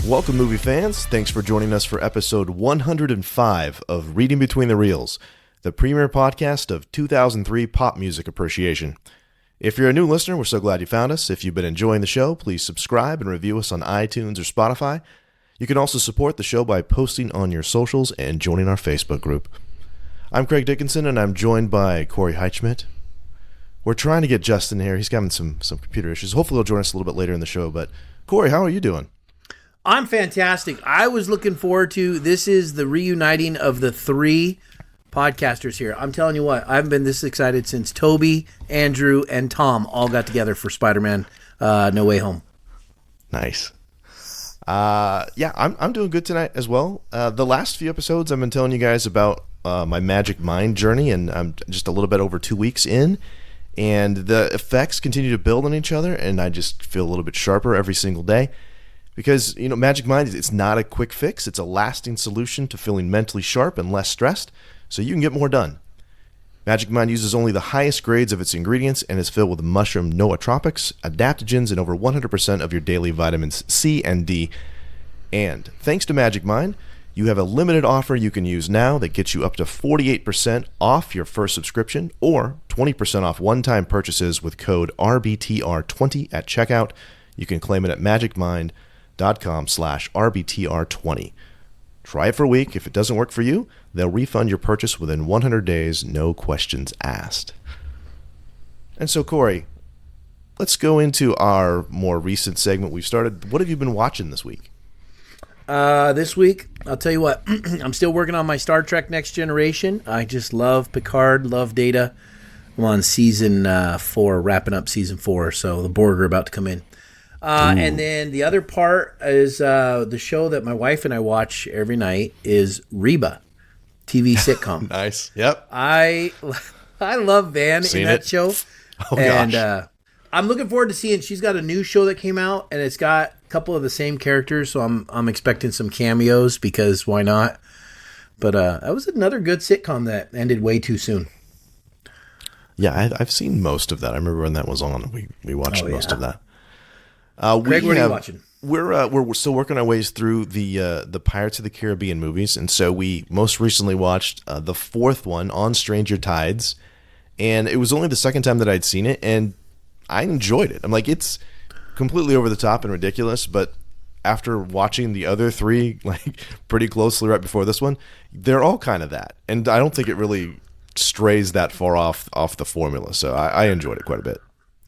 Welcome, movie fans. Thanks for joining us for episode 105 of Reading Between the Reels, the premier podcast of 2003 pop music appreciation. If you're a new listener, we're so glad you found us. If you've been enjoying the show, please subscribe and review us on iTunes or Spotify. You can also support the show by posting on your socials and joining our Facebook group. I'm Craig Dickinson, and I'm joined by Corey Heitschmidt. We're trying to get Justin here. He's having some computer issues. Hopefully he'll join us a little bit later in the show. But Corey, how are you doing? I'm fantastic. I was looking forward to this. Is the reuniting of the three podcasters here. I'm telling you what, I haven't been this excited since Toby, Andrew, and Tom all got together for Spider-Man No Way Home. Nice. I'm doing good tonight as well. The last few episodes I've been telling you guys about my Magic Mind journey, and I'm just a little bit over 2 weeks in, and the effects continue to build on each other, and I just feel a little bit sharper every single day. Because, Magic Mind, it's not a quick fix. It's a lasting solution to feeling mentally sharp and less stressed, so you can get more done. Magic Mind uses only the highest grades of its ingredients and is filled with mushroom nootropics, adaptogens, and over 100% of your daily vitamins C and D. And thanks to Magic Mind, you have a limited offer you can use now that gets you up to 48% off your first subscription or 20% off one-time purchases with code RBTR20 at checkout. You can claim it at magicmind.com/RBTR20. Try it for a week. If it doesn't work for you, they'll refund your purchase within 100 days, no questions asked. And so, Corey, let's go into our more recent segment we've started. What have you been watching this week? This week, I'll tell you what, I'm still working on my Star Trek Next Generation. I just love Picard, love Data. I'm on season 4, wrapping up season 4, so the Borg are about to come in. And then the other part is the show that my wife and I watch every night is Reba, TV sitcom. Nice. Yep. I love Van in that show. Oh, and gosh. I'm looking forward to seeing. She's got a new show that came out, and it's got a couple of the same characters, so I'm expecting some cameos because why not? But that was another good sitcom that ended way too soon. Yeah, I've seen most of that. I remember when that was on. We watched most of that. Greg, what are you watching? We're still working our ways through the Pirates of the Caribbean movies, and so we most recently watched the fourth one, On Stranger Tides, and it was only the second time that I'd seen it, and I enjoyed it. I'm like, it's completely over the top and ridiculous, but after watching the other three like pretty closely right before this one, they're all kind of that, and I don't think it really strays that far off the formula. So I enjoyed it quite a bit.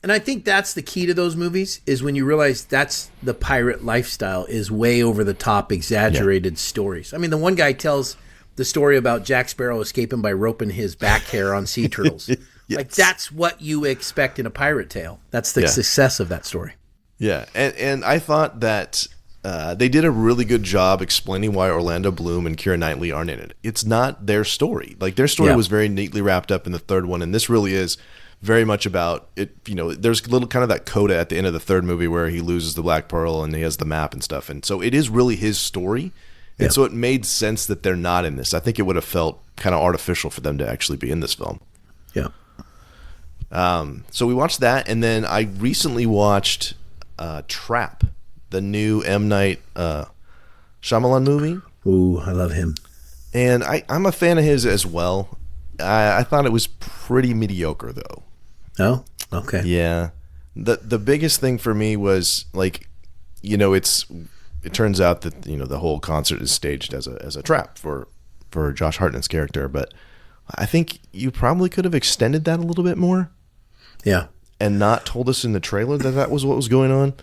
And I think that's the key to those movies is when you realize that's the pirate lifestyle is way over the top, exaggerated stories. I mean, the one guy tells the story about Jack Sparrow escaping by roping his back hair on sea turtles. Yes. Like that's what you expect in a pirate tale. That's the success of that story. Yeah. And I thought that they did a really good job explaining why Orlando Bloom and Keira Knightley aren't in it. It's not their story. Like their story was very neatly wrapped up in the third one, and this really is very much about it. There's a little kind of that coda at the end of the third movie where he loses the Black Pearl and he has the map and stuff. And so it is really his story. And so it made sense that they're not in this. I think it would have felt kind of artificial for them to actually be in this film. Yeah. So we watched that. And then I recently watched Trap, the new M. Night Shyamalan movie. Ooh, I love him. And I'm a fan of his as well. I thought it was pretty mediocre, though. Oh, okay. Yeah. The biggest thing for me was like, it turns out that the whole concert is staged as a trap for Josh Hartnett's character, but I think you probably could have extended that a little bit more. Yeah. And not told us in the trailer that was what was going on.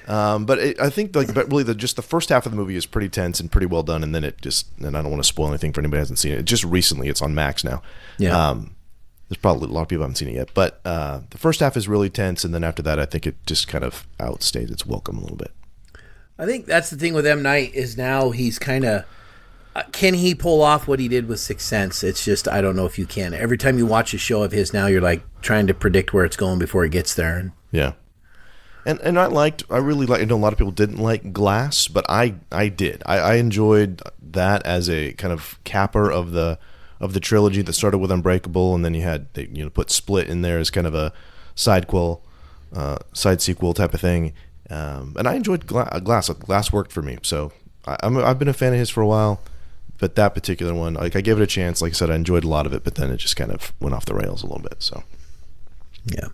But I think but really just the first half of the movie is pretty tense and pretty well done, and then and I don't want to spoil anything for anybody who hasn't seen it. Just recently, it's on Max now. Yeah. There's probably a lot of people who haven't seen it yet, but the first half is really tense, and then after that, I think it just kind of outstays its welcome a little bit. I think that's the thing with M. Night is now he's kind of can he pull off what he did with Sixth Sense? It's just I don't know if you can. Every time you watch a show of his now, you're like trying to predict where it's going before it gets there. Yeah. And I really liked, I know a lot of people didn't like Glass, but I did. I enjoyed that as a kind of capper of the trilogy that started with Unbreakable, and then they put Split in there as kind of a side sequel type of thing. And I enjoyed Glass. Glass worked for me, so I've been a fan of his for a while. But that particular one, like I gave it a chance. Like I said, I enjoyed a lot of it, but then it just kind of went off the rails a little bit. So, yeah.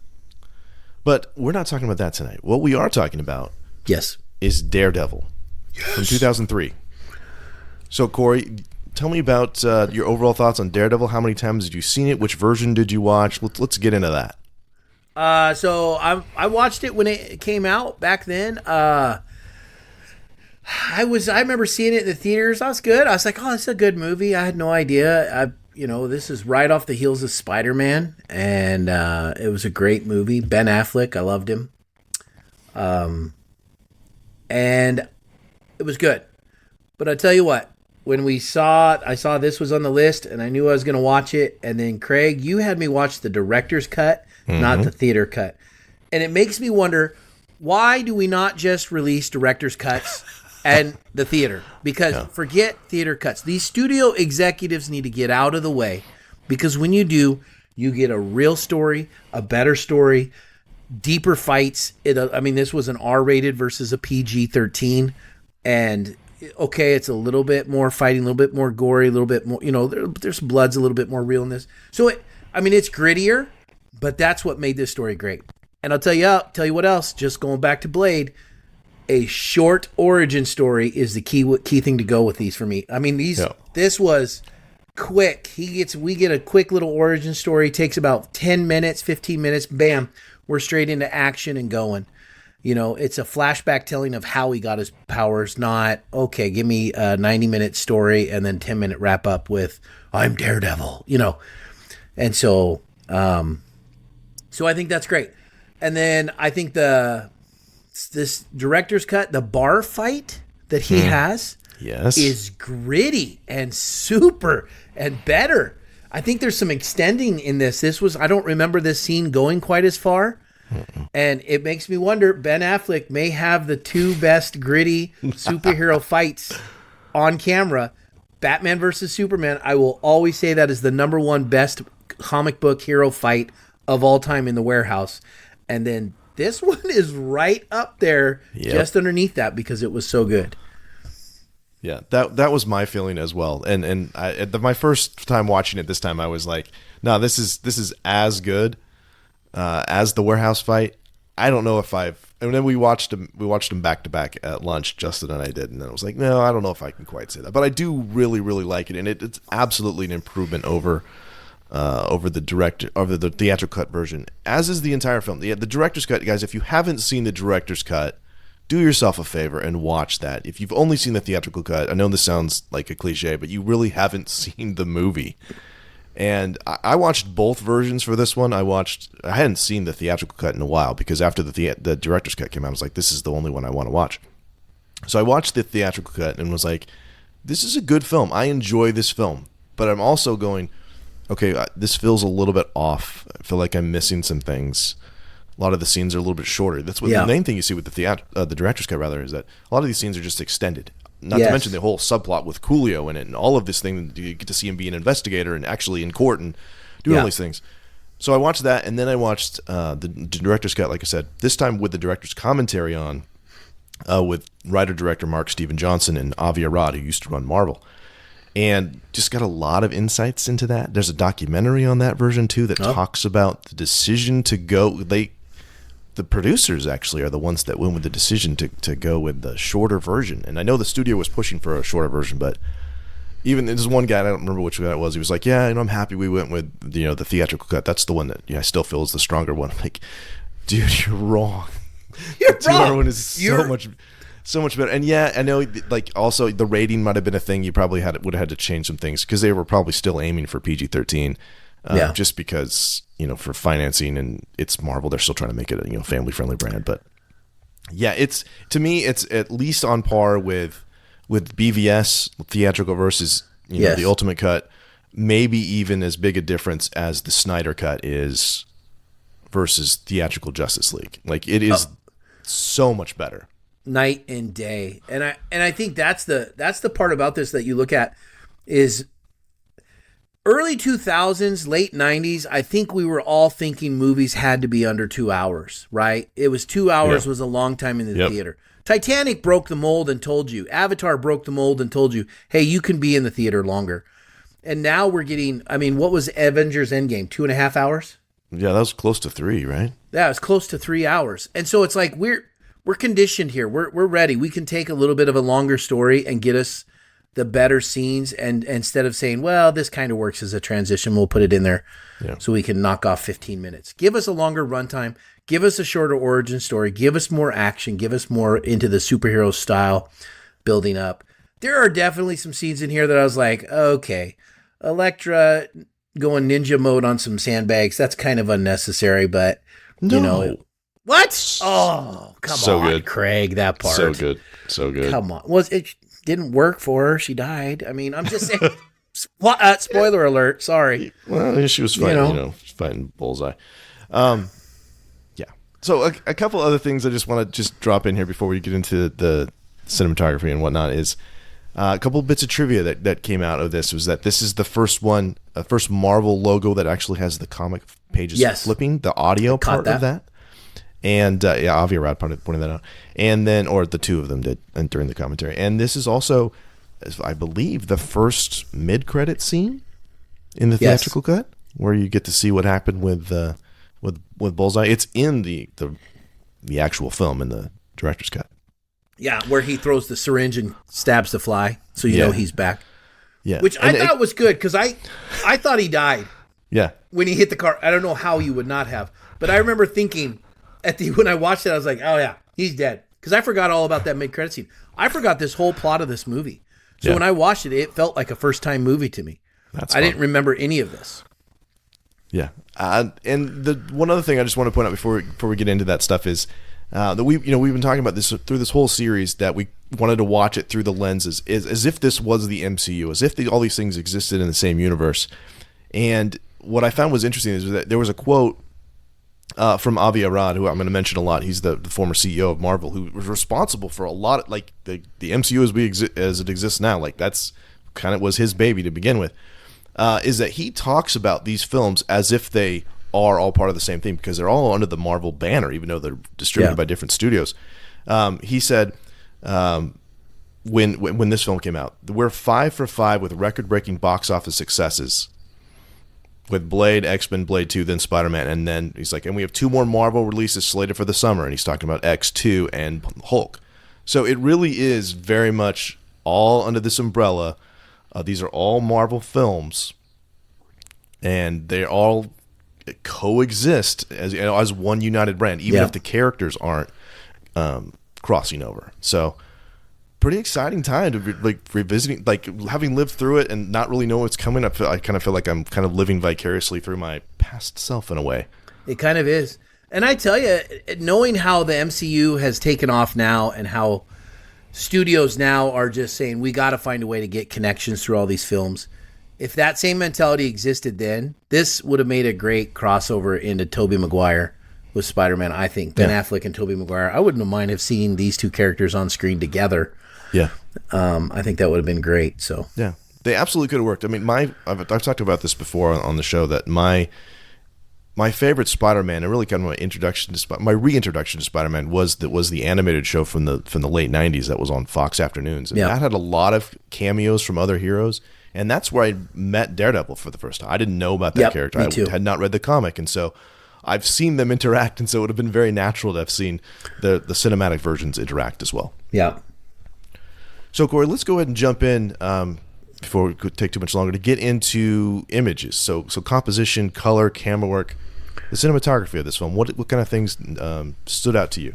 But we're not talking about that tonight. What we are talking about, yes, is Daredevil from 2003. So, Corey, tell me about your overall thoughts on Daredevil. How many times had you seen it? Which version did you watch? Let's get into that. So I watched it when it came out back then. I remember seeing it in the theaters. I was good. I was like, oh, this is a good movie. I had no idea. This is right off the heels of Spider-Man, and it was a great movie. Ben Affleck, I loved him. And it was good. But I tell you what, when I saw this was on the list, and I knew I was going to watch it. And then Craig, you had me watch the director's cut, not the theater cut. And it makes me wonder, why do we not just release director's cuts and the theater? Because forget theater cuts. These studio executives need to get out of the way, because when you do, you get a real story, a better story, deeper fights. This was an R-rated versus a PG-13, and okay, it's a little bit more fighting, a little bit more gory, a little bit more, there's blood's a little bit more real in this. So it's grittier, but that's what made this story great. And I'll tell you what else, just going back to Blade, a short origin story is the key thing to go with these for me. This was quick. We get a quick little origin story. It takes about 10 minutes, 15 minutes. Bam, we're straight into action and going. It's a flashback telling of how he got his powers, not, okay, give me a 90-minute story and then 10-minute wrap up with, I'm Daredevil, And so I think that's great. And then I think this director's cut, the bar fight that he has, is gritty and super and better. I think there's some extending in this. I don't remember this scene going quite as far. And it makes me wonder, Ben Affleck may have the two best gritty superhero fights on camera. Batman versus Superman, I will always say that is the number one best comic book hero fight of all time in the warehouse. And then this one is right up there, just underneath that, because it was so good. Yeah, that was my feeling as well. And my first time watching it this time, I was like, no, this is as good as the warehouse fight. I don't know if and then we watched them back to back at lunch, Justin and I did, and then I was like, no, I don't know if I can quite say that, but I do really, really like it, and it's absolutely an improvement over the theatrical cut version, as is the entire film. The director's cut, guys, if you haven't seen the director's cut, do yourself a favor and watch that. If you've only seen the theatrical cut, I know this sounds like a cliche, but you really haven't seen the movie. And I watched both versions for this one. I hadn't seen the theatrical cut in a while, because after the director's cut came out, I was like, this is the only one I want to watch. So I watched the theatrical cut and was like, this is a good film. I enjoy this film. But I'm also going, okay, this feels a little bit off. I feel like I'm missing some things. A lot of the scenes are a little bit shorter. That's what the main thing you see with the director's cut, rather, is that a lot of these scenes are just extended. Not to mention the whole subplot with Coolio in it, and all of this thing. You get to see him be an investigator and actually in court and doing all these things. So I watched that, and then I watched the director's cut, like I said, this time with the director's commentary on, with writer-director Mark Steven Johnson and Avi Arad, who used to run Marvel. And just got a lot of insights into that. There's a documentary on that version, too, that talks about the decision to go. The producers actually are the ones that went with the decision to go with the shorter version. And I know the studio was pushing for a shorter version, but even there's one guy, I don't remember which guy it was, he was like, yeah, I'm happy we went with the theatrical cut. That's the one that I still feel is the stronger one. I'm like, dude, you're wrong. You're the wrong. One is so much better. And yeah, I know, like, also the rating might have been a thing. You probably would have had to change some things, because they were probably still aiming for PG-13. Just because, for financing, and it's Marvel, they're still trying to make it a family-friendly brand. But yeah, to me, it's at least on par with BVS theatrical versus the Ultimate Cut. Maybe even as big a difference as the Snyder Cut is versus theatrical Justice League. Like, it is so much better, night and day. And I think that's the part about this that you look at is Early 2000s, late 90s, I think we were all thinking movies had to be under 2 hours, right? It was 2 hours was a long time in the theater. Titanic broke the mold and told you. Avatar broke the mold and told you, hey, you can be in the theater longer. And now we're getting, I mean, what was Avengers Endgame? 2.5 hours? Yeah, that was close to 3, right? Yeah, it was close to 3 hours. And so it's like we're conditioned here. We're ready. We can take a little bit of a longer story and get us the better scenes, and instead of saying, well, this kind of works as a transition, we'll put it in there so we can knock off 15 minutes. Give us a longer runtime. Give us a shorter origin story. Give us more action. Give us more into the superhero style building up. There are definitely some scenes in here that I was like, okay, Elektra going ninja mode on some sandbags, that's kind of unnecessary, but, you know. What? Oh, come on, good. Craig, that part. So good. So good. Come on. Well, it didn't work for her. She died. I mean, I'm just saying. Spoiler alert. Sorry. Well, she was fighting, fighting Bullseye. Yeah. So a couple other things I just want to just drop in here before we get into the cinematography and whatnot is a couple of bits of trivia that came out of this was that this is the first Marvel logo that actually has the comic pages flipping, the audio part of that. And Avi Arad pointed that out, and then, or the two of them did, and during the commentary. And this is also, I believe, the first mid-credit scene in the theatrical cut, where you get to see what happened with Bullseye. It's in the actual film in the director's cut. Yeah, where he throws the syringe and stabs the fly, so you know he's back. Yeah, which I thought was good because I thought he died. Yeah, when he hit the car, I don't know how you would not have, but I remember thinking. When I watched it, I was like, oh, yeah, he's dead. Because I forgot all about that mid-credit scene. I forgot this whole plot of this movie. So when I watched it, it felt like a first-time movie to me. I didn't remember any of this. Yeah. And the one other thing I just want to point out before we get into that stuff is that we've been talking about this through this whole series, that we wanted to watch it through the lenses as if this was the MCU, as if all these things existed in the same universe. And what I found was interesting is that there was a quote from Avi Arad, who I'm going to mention a lot. He's the former CEO of Marvel, who was responsible for a lot of, like, the MCU as it exists now. Like, that's kind of was his baby to begin with. Is that he talks about these films as if they are all part of the same thing, because they're all under the Marvel banner, even though they're distributed by different studios. He said when this film came out, we're 5 for 5 with record-breaking box office successes. With Blade, X-Men, Blade 2, then Spider-Man, and then he's like, and we have 2 more Marvel releases slated for the summer, and he's talking about X2 and Hulk. So it really is very much all under this umbrella. These are all Marvel films, and they all coexist as one united brand, even if the characters aren't crossing over. So pretty exciting time to be, like, revisiting, like, having lived through it and not really know what's coming up. I kind of feel like I'm kind of living vicariously through my past self in a way. It kind of is. And I tell you, knowing how the MCU has taken off now and how studios now are just saying, we got to find a way to get connections through all these films. If that same mentality existed then, this would have made a great crossover into Tobey Maguire with Spider-Man, I think. Ben Affleck and Tobey Maguire. I wouldn't mind have seen these two characters on screen together. Yeah, I think that would have been great. So yeah, they absolutely could have worked. I mean, I've talked about this before on the show, that my favorite Spider-Man, and really kind of my reintroduction to Spider-Man was the animated show from the late '90s that was on Fox Afternoons, and that had a lot of cameos from other heroes, and that's where I met Daredevil for the first time. I didn't know about that character. I had not read the comic, and so I've seen them interact, and so it would have been very natural to have seen the cinematic versions interact as well. Yeah. So, Corey, let's go ahead and jump in before we could take too much longer to get into images. So composition, color, camera work, the cinematography of this film. What kind of things stood out to you?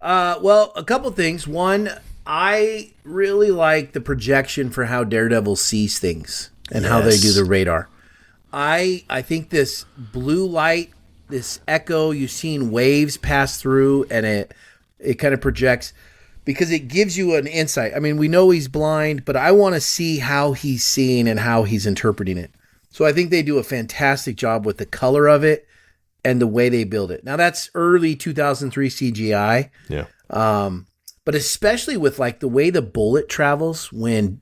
Well, a couple things. One, I really like the projection for how Daredevil sees things and how they do the radar. I think this blue light, this echo, you've seen waves pass through, and it kind of projects, because it gives you an insight. I mean, we know he's blind, but I want to see how he's seeing and how he's interpreting it. So I think they do a fantastic job with the color of it and the way they build it. Now, that's early 2003 CGI. Yeah. But especially with, like, the way the bullet travels when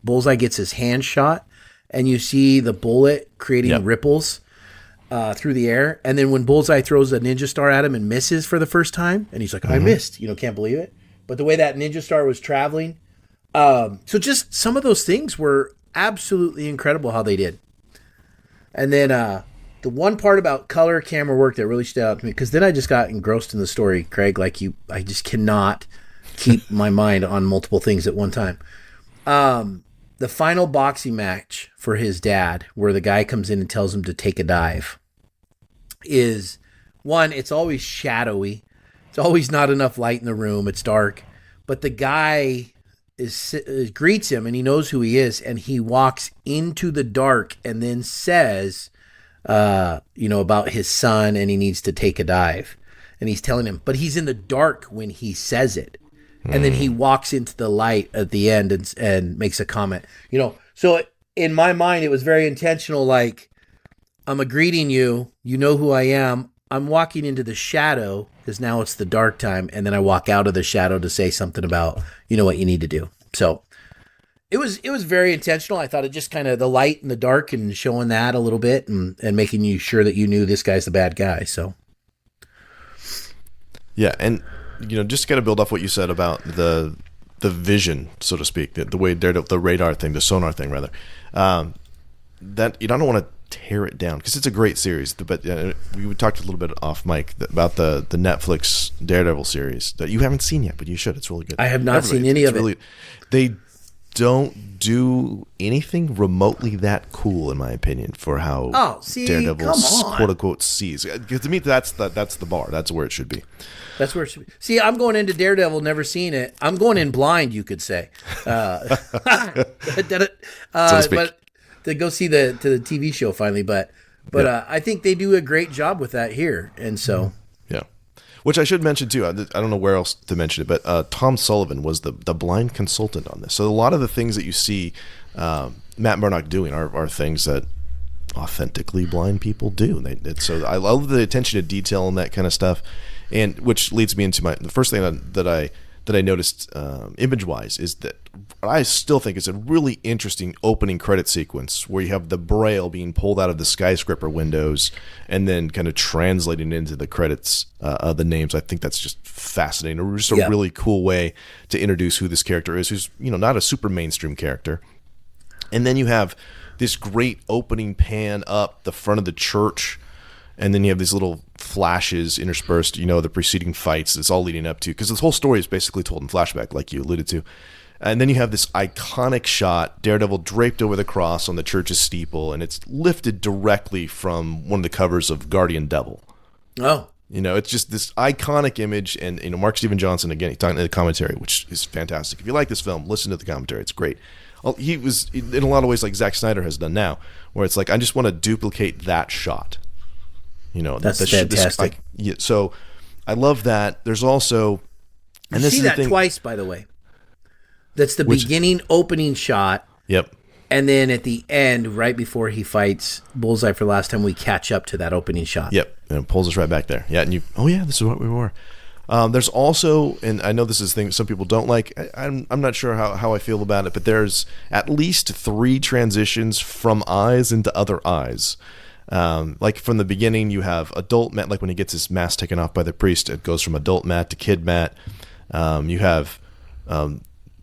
Bullseye gets his hand shot and you see the bullet creating Yep. ripples through the air. And then when Bullseye throws a ninja star at him and misses for the first time, and he's like, I missed, can't believe it. But the way that ninja star was traveling. So just some of those things were absolutely incredible how they did. And then the one part about color camera work that really stood out to me, because then I just got engrossed in the story, Craig, like you, I just cannot keep my mind on multiple things at one time. The final boxing match for his dad, where the guy comes in and tells him to take a dive, is one, it's always shadowy. It's always not enough light in the room. It's dark. But the guy greets him, and he knows who he is, and he walks into the dark and then says, about his son, and he needs to take a dive. And he's telling him, but he's in the dark when he says it. And then he walks into the light at the end and makes a comment. So in my mind, it was very intentional. Like, I'm greeting you. You know who I am. I'm walking into the shadow because now it's the dark time. And then I walk out of the shadow to say something about, what you need to do. So it was very intentional. I thought it just kind of the light and the dark and showing that a little bit and making you sure that you knew this guy's the bad guy. So. Yeah. And, just got to build off what you said about the vision, so to speak, the way Daredevil, the radar thing, the sonar thing, rather. That I don't want to tear it down because it's a great series. But we talked a little bit off mic about the Netflix Daredevil series that you haven't seen yet, but you should. It's really good. I have not seen any of it. They don't do anything remotely that cool, in my opinion, for how Daredevil quote unquote sees. Because to me, that's the bar. That's where it should be. That's where it should be. See, I'm going into Daredevil, never seen it. I'm going in blind, you could say. But to go see the TV show finally. But I think they do a great job with that here, and so yeah. Which I should mention too. I don't know where else to mention it, but Tom Sullivan was the blind consultant on this. So a lot of the things that you see Matt Murdock doing are things that authentically blind people do. So I love the attention to detail and that kind of stuff. And which leads me into the first thing that I noticed image wise is that I still think it's a really interesting opening credit sequence where you have the braille being pulled out of the skyscraper windows and then kind of translating into the credits of the names. I think that's just fascinating. Just a really cool way to introduce who this character is, who's not a super mainstream character. And then you have this great opening pan up the front of the church. And then you have these little flashes interspersed, the preceding fights. It's all leading up to, because this whole story is basically told in flashback, like you alluded to. And then you have this iconic shot, Daredevil draped over the cross on the church's steeple, and it's lifted directly from one of the covers of Guardian Devil. Oh. It's just this iconic image, and Mark Steven Johnson, again, he's talking in the commentary, which is fantastic. If you like this film, listen to the commentary. It's great. He was, in a lot of ways, like Zack Snyder has done now, where it's like, I just want to duplicate that shot. That's fantastic. So I love that. There's also, and you see that twice, by the way. That's the beginning opening shot. Yep. And then at the end, right before he fights Bullseye for the last time, we catch up to that opening shot. Yep. And it pulls us right back there. Yeah. And this is what we were. There's also, and I know this is a thing some people don't like. I'm not sure how I feel about it, but there's at least 3 transitions from eyes into other eyes. Like from the beginning, you have adult Matt, like when he gets his mask taken off by the priest, it goes from adult Matt to kid Matt. You have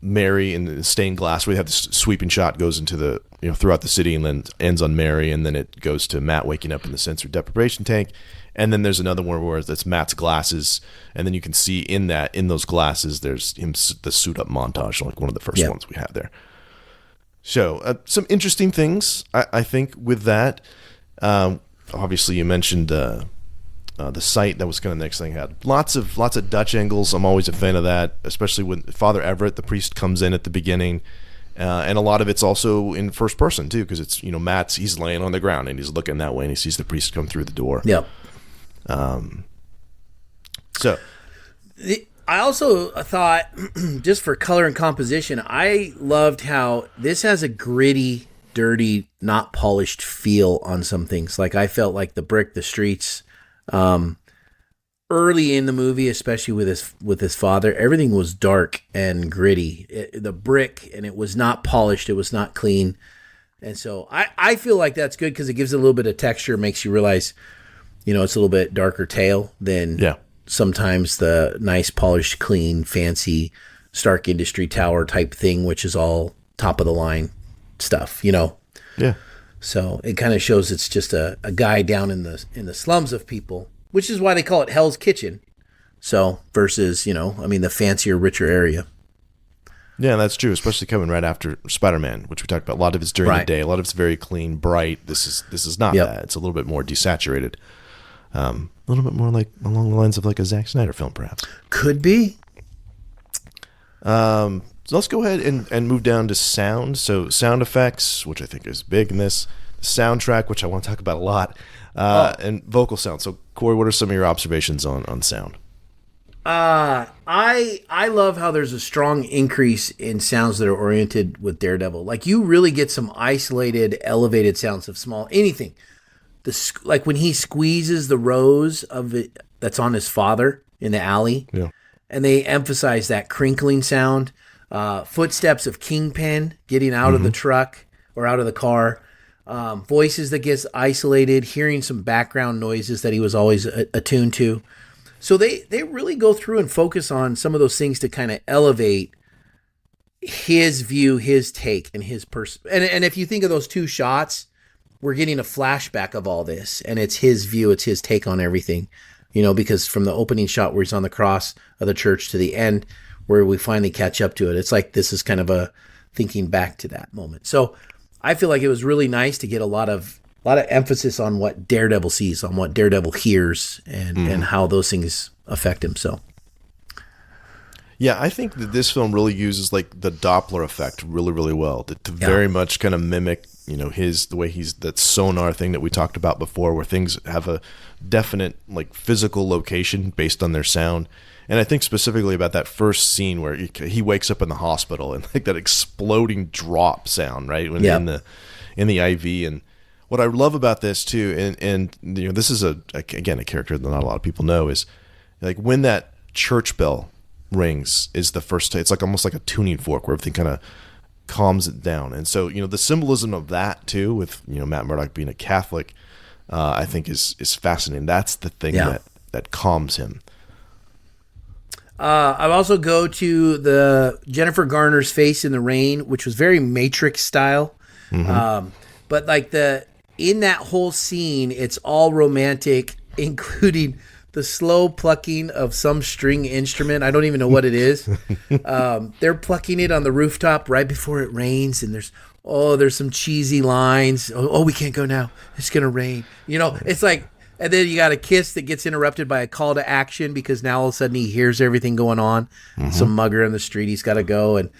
Mary in the stained glass, where you have this sweeping shot goes into the throughout the city and then ends on Mary, and then it goes to Matt waking up in the sensor deprivation tank. And then there's another one where that's Matt's glasses, and then you can see in those glasses there's him, the suit up montage, like one of the first ones we have there. So some interesting things I think with that. Obviously you mentioned the sight. That was kind of the next thing I had. Lots of Dutch angles. I'm always a fan of that, especially when Father Everett, the priest, comes in at the beginning, and a lot of it's also in first person too, because it's Matt's, he's laying on the ground and he's looking that way and he sees the priest come through the door. Yep. So I also thought, just for color and composition, I loved how this has a gritty, dirty, not polished feel on some things. Like I felt like the brick, the streets, early in the movie, especially with his father, everything was dark and gritty. The brick, and it was not polished. It was not clean. And so I feel like that's good because it gives it a little bit of texture, makes you realize, it's a little bit darker tale than sometimes the nice, polished, clean, fancy Stark Industry Tower type thing, which is all top of the line stuff, Yeah. So it kind of shows it's just a guy down in the slums of people, which is why they call it Hell's Kitchen. So versus, the fancier, richer area. Yeah, that's true, especially coming right after Spider-Man, which we talked about. A lot of it's during the day. A lot of it's very clean, bright. This is not that. It's a little bit more desaturated. A little bit more like along the lines of like a Zack Snyder film, perhaps. Could be. So let's go ahead and move down to sound. So sound effects, which I think is big in this. Soundtrack, which I want to talk about a lot. And vocal sound. So, Corey, what are some of your observations on sound? I love how there's a strong increase in sounds that are oriented with Daredevil. Like you really get some isolated, elevated sounds of small anything. Like when he squeezes the rose of it that's on his father in the alley, and they emphasize that crinkling sound. Footsteps of Kingpin getting out of the truck or out of the car. Voices that gets isolated. Hearing some background noises that he was always attuned to. So they really go through and focus on some of those things to kind of elevate his view, his take, and his person. And if you think of those two shots, we're getting a flashback of all this, and it's his view, it's his take on everything. Because from the opening shot where he's on the cross of the church to the end, where we finally catch up to it, it's like this is kind of a thinking back to that moment. So I feel like it was really nice to get a lot of emphasis on what Daredevil sees, on what Daredevil hears, and how those things affect him. So, yeah, I think that this film really uses like the Doppler effect really, really well to very much kind of mimic, the way he's that sonar thing that we talked about before, where things have a definite like physical location based on their sound. And I think specifically about that first scene where he wakes up in the hospital and like that exploding drop sound, right? When in the IV. And what I love about this too, and this is again a character that not a lot of people know, is like when that church bell rings is the first. It's like almost like a tuning fork where everything kind of calms it down. And so the symbolism of that too, with Matt Murdock being a Catholic, I think is fascinating. That's the thing that calms him. I'll also go to the Jennifer Garner's face in the rain, which was very Matrix style. But like in that whole scene, it's all romantic, including the slow plucking of some string instrument. I don't even know what it is. They're plucking it on the rooftop right before it rains, and there's some cheesy lines. Oh, we can't go now. It's going to rain. It's like, and then you got a kiss that gets interrupted by a call to action because now all of a sudden he hears everything going on. Some mugger in the street, he's got to go.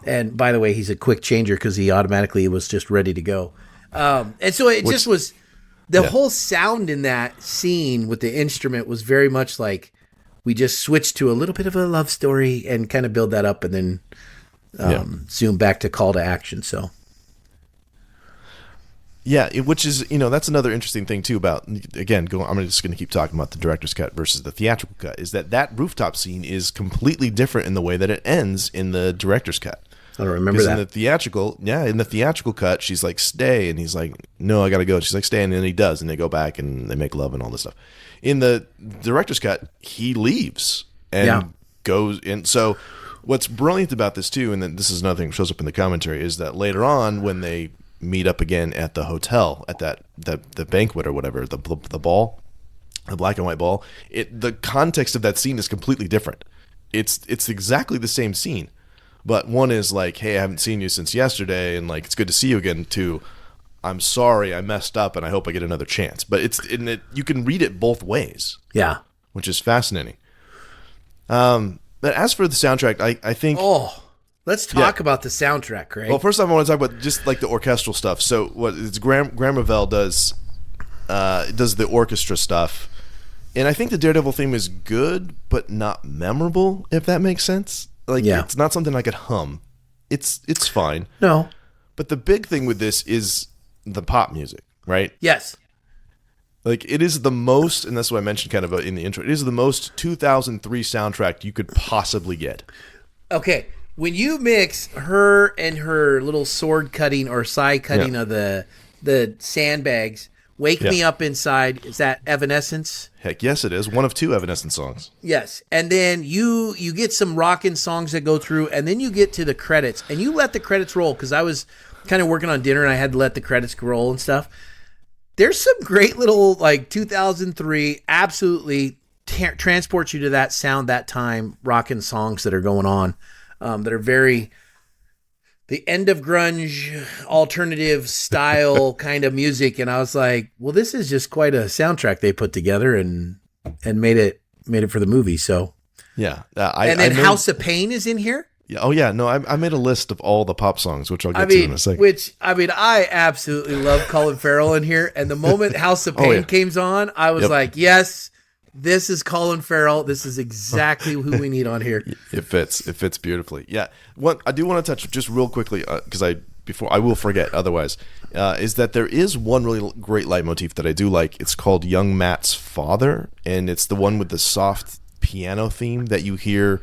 And by the way, he's a quick changer because he automatically was just ready to go. And so it just was, the whole sound in that scene with the instrument was very much like we just switched to a little bit of a love story and kind of build that up and then zoom back to call to action. So. Yeah, which is, that's another interesting thing too about, again, I'm just going to keep talking about the director's cut versus the theatrical cut, is that rooftop scene is completely different in the way that it ends in the director's cut. I don't remember that. In the theatrical cut, she's like, stay, and he's like, no, I got to go. She's like, stay, and then he does, and they go back and they make love and all this stuff. In the director's cut, he leaves and goes, and so what's brilliant about this too, and then this is another thing that shows up in the commentary, is that later on when they meet up again at the hotel at the banquet or whatever, the ball, the black and white ball, the context of that scene is completely different. It's exactly the same scene, but one is like, hey, I haven't seen you since yesterday, and like it's good to see you again. To, I'm sorry, I messed up, and I hope I get another chance. But you can read it both ways. Yeah, which is fascinating. But as for the soundtrack, I think. Let's talk about the soundtrack, Craig. Well, first off, I want to talk about just like the orchestral stuff. So what it's Graham Revell does the orchestra stuff, and I think the Daredevil theme is good, but not memorable. If that makes sense, it's not something I could hum. It's fine. No, but the big thing with this is the pop music, right? Yes. Like it is the most, and that's what I mentioned kind of in the intro. It is the most 2003 soundtrack you could possibly get. Okay. when you mix her and her little sword cutting or side cutting of the sandbags, Wake Me Up Inside, is that Evanescence? Heck yes, it is. One of two Evanescence songs. Yes. And then you get some rockin' songs that go through, and then you get to the credits, and you let the credits roll, because I was kind of working on dinner, and I had to let the credits roll and stuff. There's some great little, 2003, absolutely transports you to that sound, that time, rockin' songs that are going on, that are very... the end of grunge, alternative style kind of music, and I was like, "Well, this is just quite a soundtrack they put together and made it for the movie." So, yeah, and then House of Pain is in here. Yeah, oh yeah, no, I made a list of all the pop songs, which I'll get to in a second. I absolutely love Colin Farrell in here, and the moment House of Pain came on, I was like, "Yes, this is Colin Farrell. This is exactly who we need on here." It fits beautifully. Yeah. What I do want to touch just real quickly, because I will forget otherwise, is that there is one really great leitmotif that I do like. It's called Young Matt's Father, and it's the one with the soft piano theme that you hear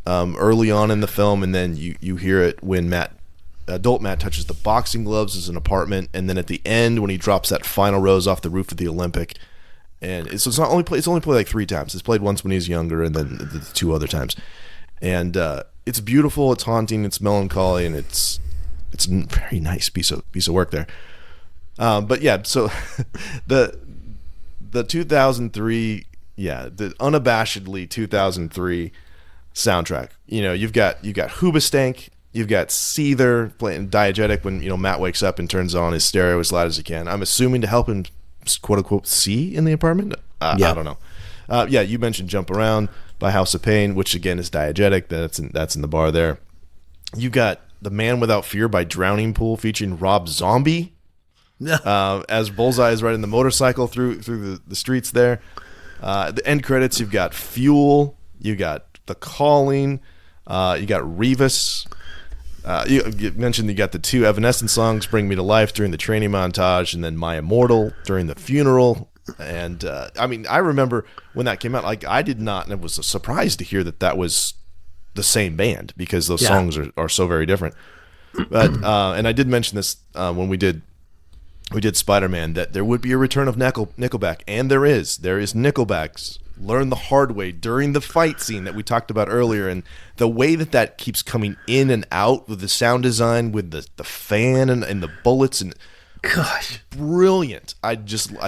early on in the film, and then you hear it when adult Matt touches the boxing gloves as an apartment, and then at the end when he drops that final rose off the roof of the Olympic. And it's only played like 3 times. It's played once when he's younger, and then the 2 other times. And it's beautiful, it's haunting, it's melancholy, and it's a very nice piece of work there. But yeah, so the 2003, the unabashedly 2003 soundtrack. You've got Hoobastank, you've got Seether playing diegetic when Matt wakes up and turns on his stereo as loud as he can. I'm assuming to help him, quote unquote, see in the apartment. I don't know. You mentioned Jump Around by House of Pain, which again is diegetic. That's in the bar there. You got The Man Without Fear by Drowning Pool featuring Rob Zombie as Bullseye is riding the motorcycle through the streets there. The end credits, you've got Fuel, you got The Calling, you got Revis. You mentioned you got the 2 Evanescence songs, Bring Me to Life during the training montage, and then My Immortal during the funeral. And I remember when that came out, I did not, and it was a surprise to hear that was the same band, because those songs are so very different. But and I did mention this when we did Spider-Man, that there would be a return of Nickelback, and there is Nickelback's Learn the Hard Way during the fight scene that we talked about earlier, and the way that keeps coming in and out with the sound design, with the fan and the bullets, and gosh, brilliant. I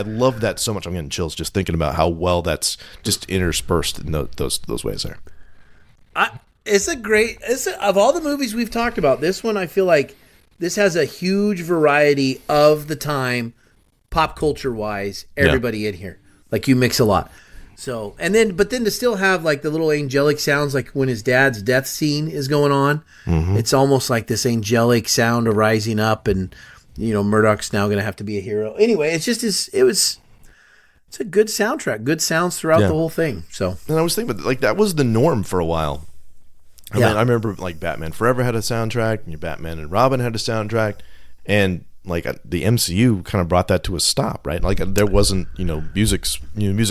love that so much. I'm getting chills just thinking about how well that's just interspersed in those ways there. Of all the movies we've talked about, this one, I feel like this has a huge variety of the time, pop culture wise, everybody in here. Like, you mix a lot. So, but then to still have the little angelic sounds, like when his dad's death scene is going on, it's almost like this angelic sound of rising up, and Murdoch's now going to have to be a hero. Anyway, it's a good soundtrack, good sounds throughout the whole thing. So, and I was thinking, that was the norm for a while. I remember Batman Forever had a soundtrack, and Batman and Robin had a soundtrack, and the MCU kind of brought that to a stop, right? There wasn't music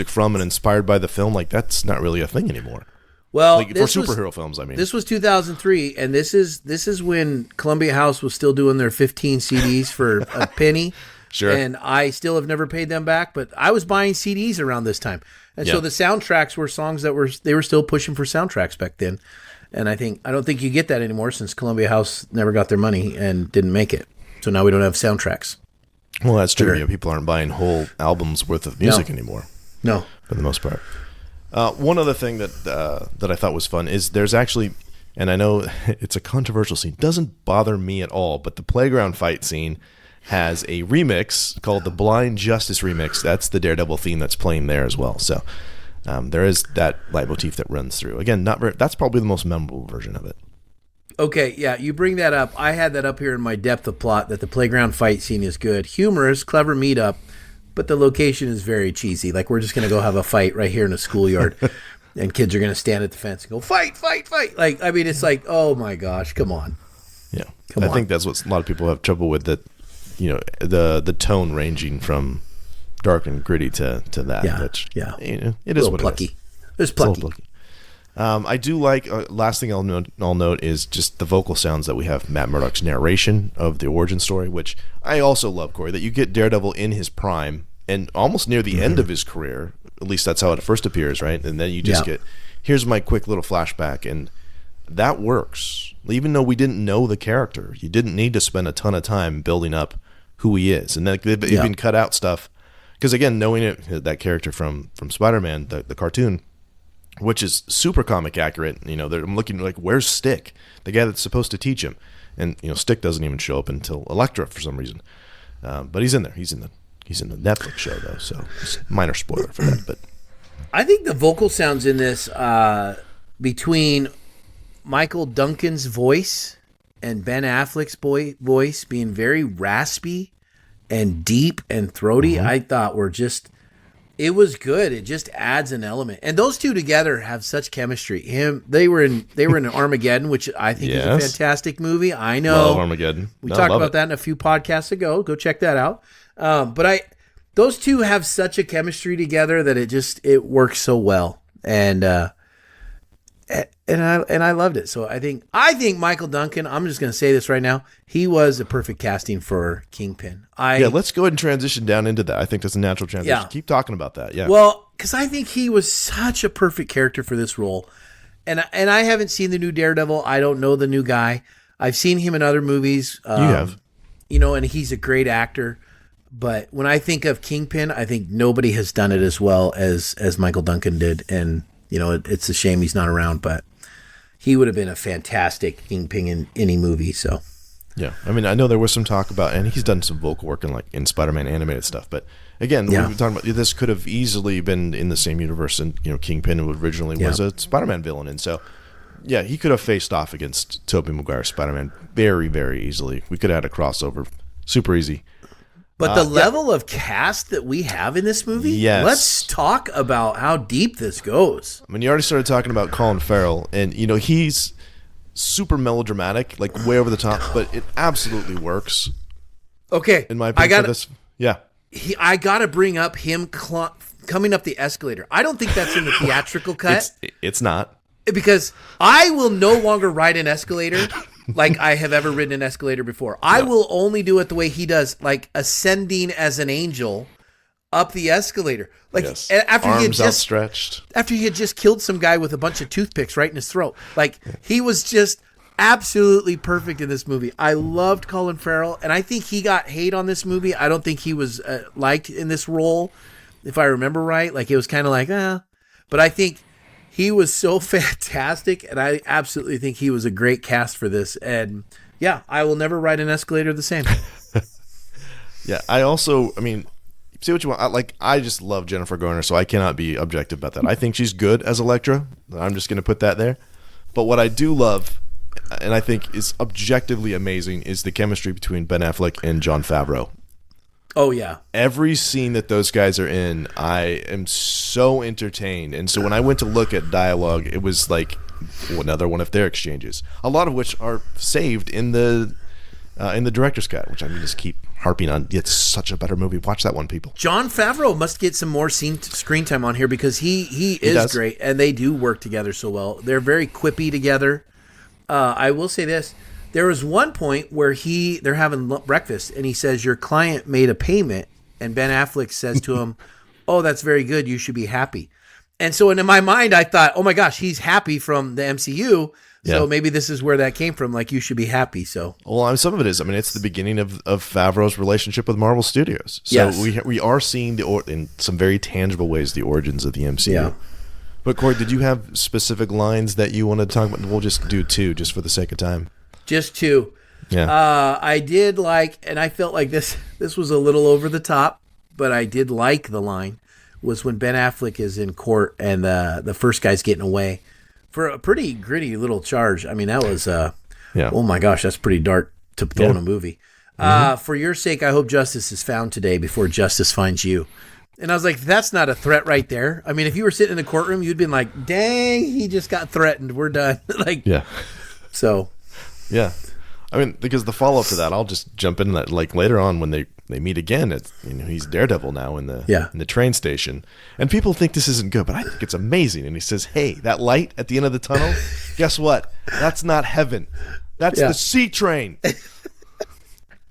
from and inspired by the film. That's not really a thing anymore. Well, for superhero films, I mean. This was 2003, and this is when Columbia House was still doing their 15 CDs for a penny. Sure. And I still have never paid them back, but I was buying CDs around this time. And so the soundtracks were songs that they were still pushing for soundtracks back then. And I don't think you get that anymore, since Columbia House never got their money and didn't make it. So now we don't have soundtracks. Well, that's true. People aren't buying whole albums worth of music anymore. No, for the most part. One other thing that I thought was fun is there's actually, and I know it's a controversial scene, doesn't bother me at all, but the playground fight scene has a remix called the Blind Justice remix. That's the Daredevil theme that's playing there as well. So there is that leitmotif that runs through. Again, that's probably the most memorable version of it. Okay, yeah, you bring that up. I had that up here in my depth of plot, that the playground fight scene is good. Humorous, clever meetup, but the location is very cheesy. We're just going to go have a fight right here in a schoolyard, and kids are going to stand at the fence and go, fight, fight, fight. It's oh my gosh, come on. Yeah, I think that's what a lot of people have trouble with, that, the tone ranging from dark and gritty to that. Yeah, which, yeah. It is what plucky. it is. It's plucky. Plucky. I do like, last thing I'll note is just the vocal sounds that we have Matt Murdock's narration of the origin story, which I also love, Corey, that you get Daredevil in his prime and almost near the end of his career. At least that's how it first appears, right? And then you just get, here's my quick little flashback, and that works. Even though we didn't know the character, you didn't need to spend a ton of time building up who he is. And then they've even cut out stuff. Because again, knowing that character from Spider-Man, the cartoon, which is super comic accurate, I'm looking like, where's Stick, the guy that's supposed to teach him? And Stick doesn't even show up until Elektra for some reason. But he's in there. He's in the Netflix show though, so it's a minor spoiler for that. But I think the vocal sounds in this between Michael Duncan's voice and Ben Affleck's voice being very raspy and deep and throaty, I thought it was good. It just adds an element. And those two together have such chemistry. They were in Armageddon, which I think is a fantastic movie. I know. Love Armageddon. We talked about that in a few podcasts ago. Go check that out. But those two have such a chemistry together that it works so well. And I loved it. So I think Michael Duncan, I'm just going to say this right now, he was a perfect casting for Kingpin. Let's go ahead and transition down into that. I think that's a natural transition. Yeah. Keep talking about that. Yeah. Well, because I think he was such a perfect character for this role. And I haven't seen the new Daredevil. I don't know the new guy. I've seen him in other movies. You have. And he's a great actor. But when I think of Kingpin, I think nobody has done it as well as Michael Duncan did. And it's a shame he's not around, but he would have been a fantastic Kingpin in any movie. So, yeah, I mean, I know there was some talk about, and he's done some vocal work in Spider-Man animated stuff. But again, we've been talking about this could have easily been in the same universe, and Kingpin originally was a Spider-Man villain, and so he could have faced off against Tobey Maguire's Spider-Man very, very easily. We could have had a crossover, super easy. But the level of cast that we have in this movie, let's talk about how deep this goes. I mean, you already started talking about Colin Farrell, and he's super melodramatic, like way over the top, but it absolutely works. Okay, in my opinion, I gotta bring up him coming up the escalator. I don't think that's in the theatrical cut. It's not, because I will no longer ride an escalator like I have ever ridden an escalator before. I will only do it the way he does, like ascending as an angel up the escalator. Like after arms outstretched. After he had just killed some guy with a bunch of toothpicks right in his throat. Like he was just absolutely perfect in this movie. I loved Colin Farrell, and I think he got hate on this movie. I don't think he was liked in this role, if I remember right. Like it was kind of like, but I think he was so fantastic, and I absolutely think he was a great cast for this. And I will never ride an escalator the same. I mean, say what you want. I just love Jennifer Garner, so I cannot be objective about that. I think she's good as Elektra. I'm just going to put that there. But what I do love, and I think is objectively amazing, is the chemistry between Ben Affleck and Jon Favreau. Oh, yeah. Every scene that those guys are in, I am so entertained. And so when I went to look at dialogue, it was like another one of their exchanges, a lot of which are saved in the director's cut, which I mean, just keep harping on. It's such a better movie. Watch that one, people. Jon Favreau must get some more screen time on here, because he is great, and they do work together so well. They're very quippy together. I will say this. There was one point where they're having breakfast, and he says, "Your client made a payment," and Ben Affleck says to him, "Oh, that's very good. You should be happy." And so in my mind, I thought, "Oh my gosh, he's happy from the MCU." So maybe this is where that came from. Like, you should be happy. So some of it is. I mean, it's the beginning of Favreau's relationship with Marvel Studios. So we are seeing in some very tangible ways the origins of the MCU. Yeah. But Corey, did you have specific lines that you wanted to talk about? We'll just do two, just for the sake of time. Just two. Yeah. I did like, and I felt like this was a little over the top, but I did like the line, was when Ben Affleck is in court and the first guy's getting away for a pretty gritty little charge. I mean, that was, oh my gosh, that's pretty dark to throw in a movie. For your sake, I hope justice is found today before justice finds you. And I was like, that's not a threat right there. I mean, if you were sitting in the courtroom, you'd been like, dang, he just got threatened. We're done. So. Yeah. I mean, because the follow-up to that, I'll just jump in that, like, later on when they meet again. He's Daredevil now in the train station, and people think this isn't good, but I think it's amazing. And he says, "Hey, that light at the end of the tunnel, guess what? That's not heaven. That's the C train."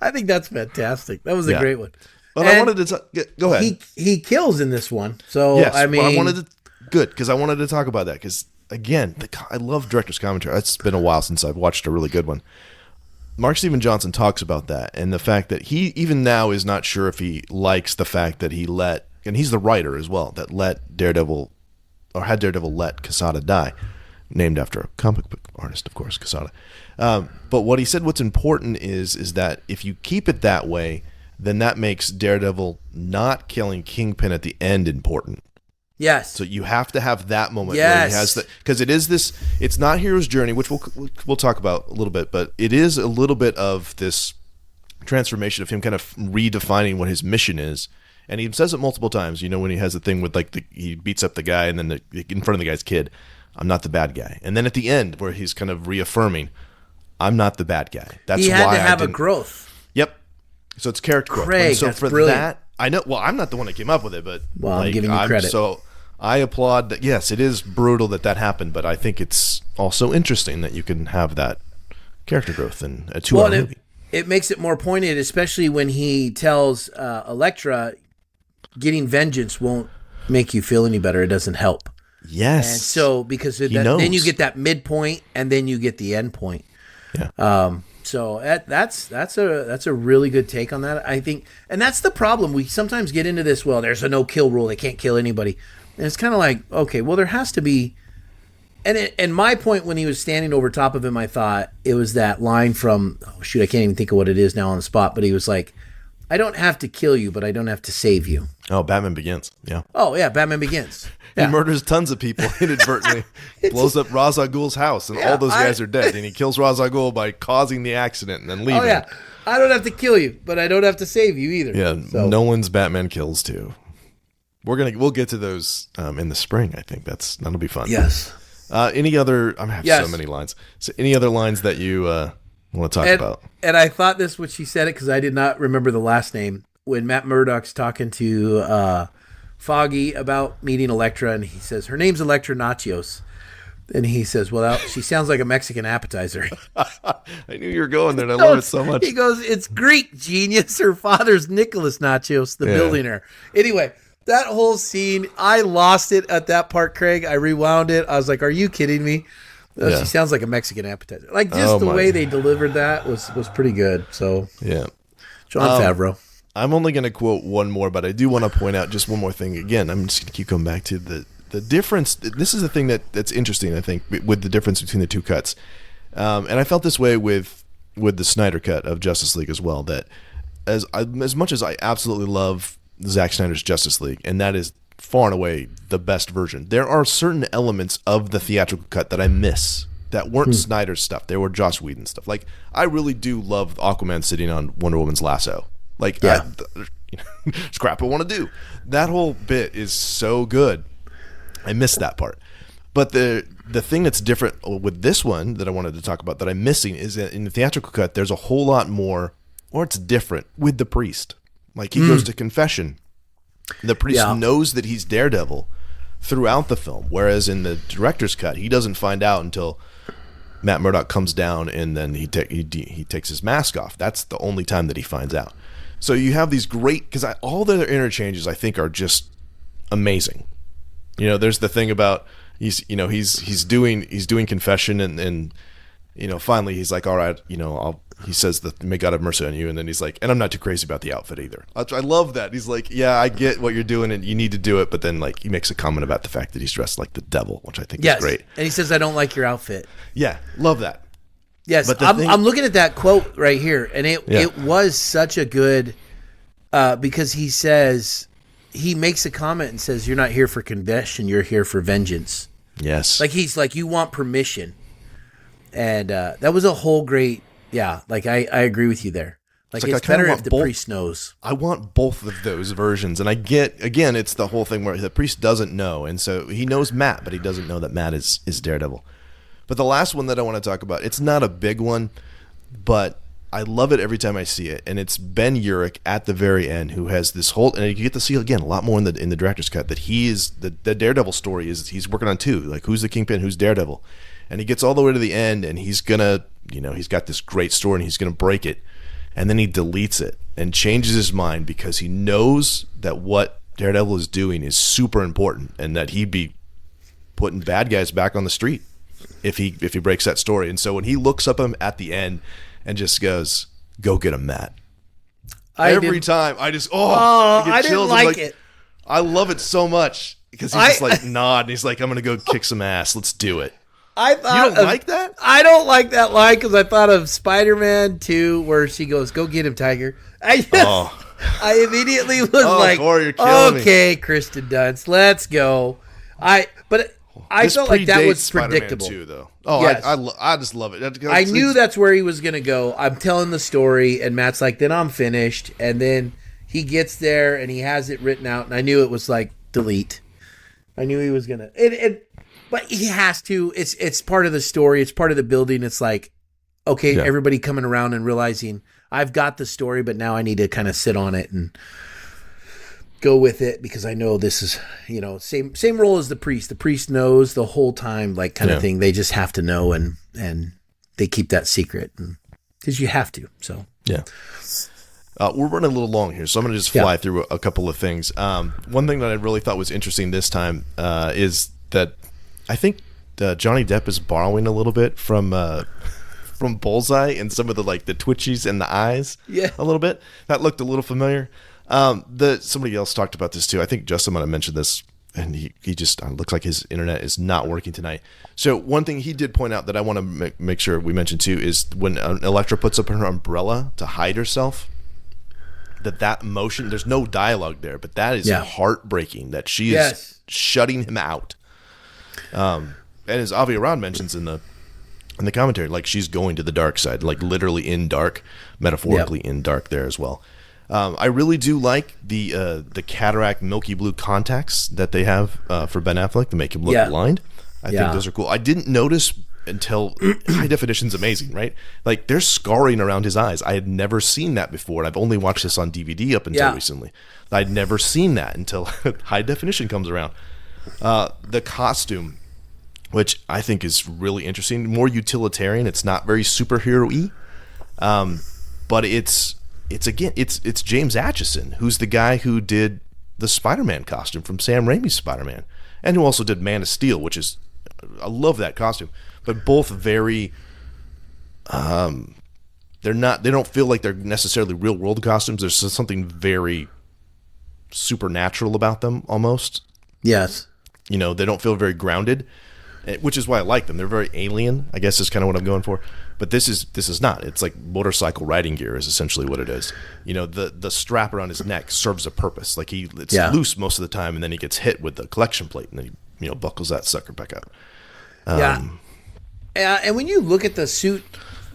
I think that's fantastic. That was a great one. But I wanted to go ahead. He kills in this one, so yes, I mean, I wanted to talk about that because again, I love director's commentary. It's been a while since I've watched a really good one. Mark Steven Johnson talks about that and the fact that he even now is not sure if he likes the fact that and he's the writer as well, that had Daredevil let Quesada die, named after a comic book artist, of course, Quesada. But what he said, what's important is that if you keep it that way, then that makes Daredevil not killing Kingpin at the end important. Yes. So you have to have that moment where he has because it's not Hero's Journey, which we'll talk about a little bit, but it is a little bit of this transformation of him kind of redefining what his mission is. And he says it multiple times, when he has the thing with he beats up the guy and then in front of the guy's kid, I'm not the bad guy. And then at the end where he's kind of reaffirming, I'm not the bad guy. That's he had to have a growth. Yep. So it's character growth. Craig, so that's for brilliant. That, I know. Well, I'm not the one that came up with it, but I'm giving you credit. So I applaud that. Yes, it is brutal that happened, but I think it's also interesting that you can have that character growth in a 2-hour movie. It makes it more pointed, especially when he tells Elektra, getting vengeance won't make you feel any better. It doesn't help. Yes. And so because then you get that midpoint and then you get the end point. Yeah. So that's a really good take on that, I think. And that's the problem. We sometimes get into this, well, there's a no-kill rule. They can't kill anybody. And it's kind of like, okay, well, there has to be. And my point when he was standing over top of him, I thought it was that line from, I can't even think of what it is now on the spot, but he was like, I don't have to kill you, but I don't have to save you. Oh, Batman Begins. Yeah. Oh, yeah, Batman Begins. He murders tons of people inadvertently, blows up Ra's al Ghul's house, and all those guys are dead. And he kills Ra's al Ghul by causing the accident and then leaving. Oh, yeah. I don't have to kill you, but I don't have to save you either. Yeah, so. No one's Batman Kills too. We'll get to those in the spring. I think that'll be fun. Yes. Any other? I have so many lines. So any other lines that you want to talk about? And I thought this when she said it because I did not remember the last name. When Matt Murdock's talking to Foggy about meeting Elektra, and he says her name's Elektra Nachos, and he says, "Well, she sounds like a Mexican appetizer." I knew you were going there. And I love it so much. He goes, "It's Greek, genius. Her father's Nicholas Nachos, the billionaire." Anyway. That whole scene, I lost it at that part, Craig. I rewound it. I was like, are you kidding me? She sounds like a Mexican appetizer. Like, just the way they delivered that was pretty good. So, yeah. Jon Favreau. I'm only going to quote one more, but I do want to point out just one more thing. Again, I'm just going to keep coming back to the difference. This is the thing that's interesting, I think, with the difference between the two cuts. And I felt this way with the Snyder cut of Justice League as well, that as much as I absolutely love Zack Snyder's Justice League, and that is far and away the best version, there are certain elements of the theatrical cut that I miss that weren't Snyder's stuff. They were Joss Whedon stuff. Like, I really do love Aquaman sitting on Wonder Woman's lasso. Like, scrap I want to do. That whole bit is so good. I missed that part. But the thing that's different with this one that I wanted to talk about that I'm missing is that in the theatrical cut, there's a whole lot more, or it's different, with the priest. Like, he goes to confession. The priest knows that he's Daredevil throughout the film, whereas in the director's cut, he doesn't find out until Matt Murdock comes down and then he takes his mask off. That's the only time that he finds out. So you have these great, because all the other interchanges I think are just amazing. There's the thing about he's doing confession and finally he's like, all right, he says that may God have mercy on you, and then he's like, and I'm not too crazy about the outfit either. I love that. He's like, yeah, I get what you're doing and you need to do it, but then he makes a comment about the fact that he's dressed like the devil, which I think is great. And he says, I don't like your outfit. Yeah, love that. Yes, but I'm looking at that quote right here, and it was such a good, because he makes a comment and says, you're not here for confession, you're here for vengeance. Yes. Like, he's like, you want permission. And that was a whole great, I agree with you there. Like, it's better if the priest knows. I want both of those versions. And I get, again, it's the whole thing where the priest doesn't know. And so he knows Matt, but he doesn't know that Matt is Daredevil. But the last one that I want to talk about, it's not a big one, but I love it every time I see it, and it's Ben Urich at the very end who has this whole, and you get to see again a lot more in the director's cut that he is the Daredevil story is he's working on two, like who's the Kingpin, who's Daredevil, and he gets all the way to the end, and he's gonna, he's got this great story, and he's gonna break it, and then he deletes it and changes his mind because he knows that what Daredevil is doing is super important, and that he'd be putting bad guys back on the street if he breaks that story. And so when he looks up him at the end and just goes, "Go get him, Matt." Every time I just I get I didn't chills. like it. I love it so much because he's just like nod and he's like, "I'm gonna go kick some ass. Let's do it." I thought you don't like that? I don't like that line because I thought of Spider-Man 2 where she goes, "Go get him, Tiger." I immediately was like, Corey, you're killing "Okay, me. Kristen Dunst, let's go." I felt like that was Spider-Man predictable. 2, though. Oh, yes. I just love it. I knew that's where he was going to go. I'm telling the story, and Matt's like, "Then I'm finished." And then he gets there, and he has it written out, and I knew it was like, delete. I knew he was going to. But he has to. It's part of the story. It's part of the building. It's like, okay, everybody coming around and realizing, I've got the story, but now I need to kind of sit on it and go with it because I know this is, same role as the priest. The priest knows the whole time, like kind of thing. They just have to know, and they keep that secret because you have to. So yeah, we're running a little long here, so I'm going to just fly through a couple of things. One thing that I really thought was interesting this time is that I think Johnny Depp is borrowing a little bit from Bullseye and some of the the twitchies in the eyes. Yeah, a little bit. That looked a little familiar. Somebody else talked about this too. I think Justin might have mentioned this, and he just looks like his internet is not working tonight. So one thing he did point out that I want to make sure we mention too is when Elektra puts up her umbrella to hide herself, that motion, there's no dialogue there, but that is heartbreaking that she is shutting him out. And as Avi Arad mentions in the commentary, like she's going to the dark side, like literally in dark, metaphorically in dark there as well. I really do like the cataract milky blue contacts that they have for Ben Affleck to make him look blind. I think those are cool. I didn't notice until high definition's amazing, right? Like there's scarring around his eyes. I had never seen that before, and I've only watched this on DVD up until recently. I'd never seen that until high definition comes around. The costume, which I think is really interesting, more utilitarian. It's not very superhero-y, but it's James Acheson, who's the guy who did the Spider-Man costume from Sam Raimi's Spider-Man, and who also did Man of Steel, which is, I love that costume. But both very, they don't feel like they're necessarily real world costumes. There's something very supernatural about them almost. Yes. They don't feel very grounded, which is why I like them. They're very alien, I guess is kind of what I'm going for. But this is not. It's like motorcycle riding gear is essentially what it is. The strap around his neck serves a purpose. Like it's loose most of the time, and then he gets hit with the collection plate, and then he buckles that sucker back up. And when you look at the suit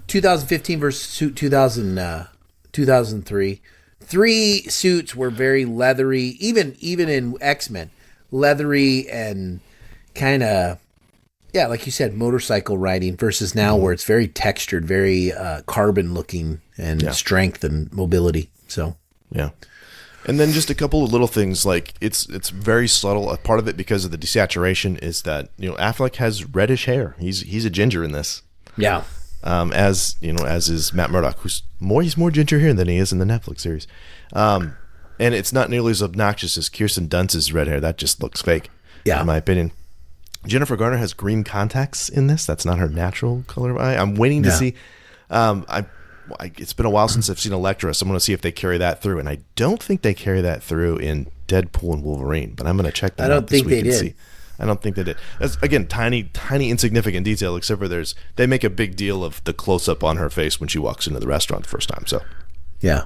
2015 versus suit 2003, three suits were very leathery, even in X-Men, leathery and kind of, like you said, motorcycle riding versus now where it's very textured, very carbon looking and strength and mobility. So, yeah. And then just a couple of little things, like it's very subtle. A part of it because of the desaturation is that Affleck has reddish hair. He's a ginger in this. Yeah. As is Matt Murdock, he's more ginger here than he is in the Netflix series. And it's not nearly as obnoxious as Kirsten Dunst's red hair. That just looks fake. Yeah. In my opinion. Jennifer Garner has green contacts in this. That's not her natural color of eye. I'm waiting to see. It's been a while since I've seen Elektra, so I'm going to see if they carry that through. And I don't think they carry that through in Deadpool and Wolverine, but I'm going to check that out this week and see. I don't think they did. That's, again, tiny insignificant detail, except for they make a big deal of the close-up on her face when she walks into the restaurant the first time. So yeah.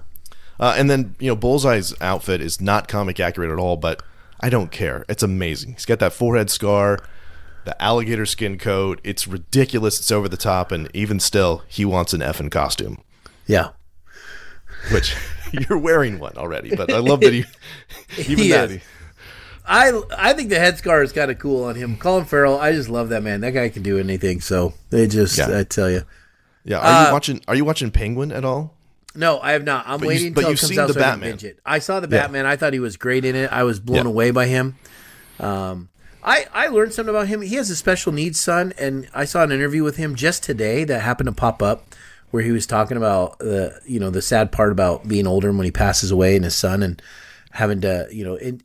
And then, Bullseye's outfit is not comic accurate at all, but I don't care. It's amazing. He's got that forehead scar, the alligator skin coat. It's ridiculous. It's over the top, and even still, he wants an effing costume. Yeah. Which you're wearing one already, but I love that I think the head scar is kind of cool on him. Colin Farrell, I just love that man. That guy can do anything. So I tell you. Yeah. Are you watching Penguin at all? No, I have not. I'm waiting until it comes out so I can binge it. I saw the Batman. I thought he was great in it. I was blown away by him. I learned something about him. He has a special needs son, and I saw an interview with him just today that happened to pop up where he was talking about the sad part about being older and when he passes away and his son and having to,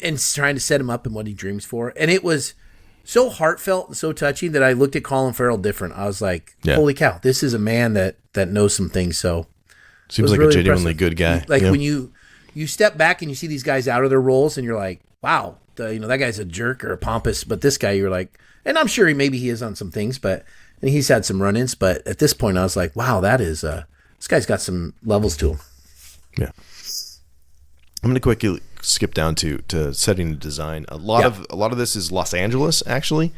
and trying to set him up in what he dreams for. And it was so heartfelt and so touching that I looked at Colin Farrell different. I was like, holy cow, this is a man that knows some things. So seems like really a genuinely good guy. Like when you step back and you see these guys out of their roles and you're like, wow, that guy's a jerk or a pompous, but this guy, you're like, and I'm sure maybe he is on some things, and he's had some run-ins, but at this point I was like, wow, that is, this guy's got some levels to him. Yeah. I'm going to quickly skip down to setting and design. A lot of this is Los Angeles, actually.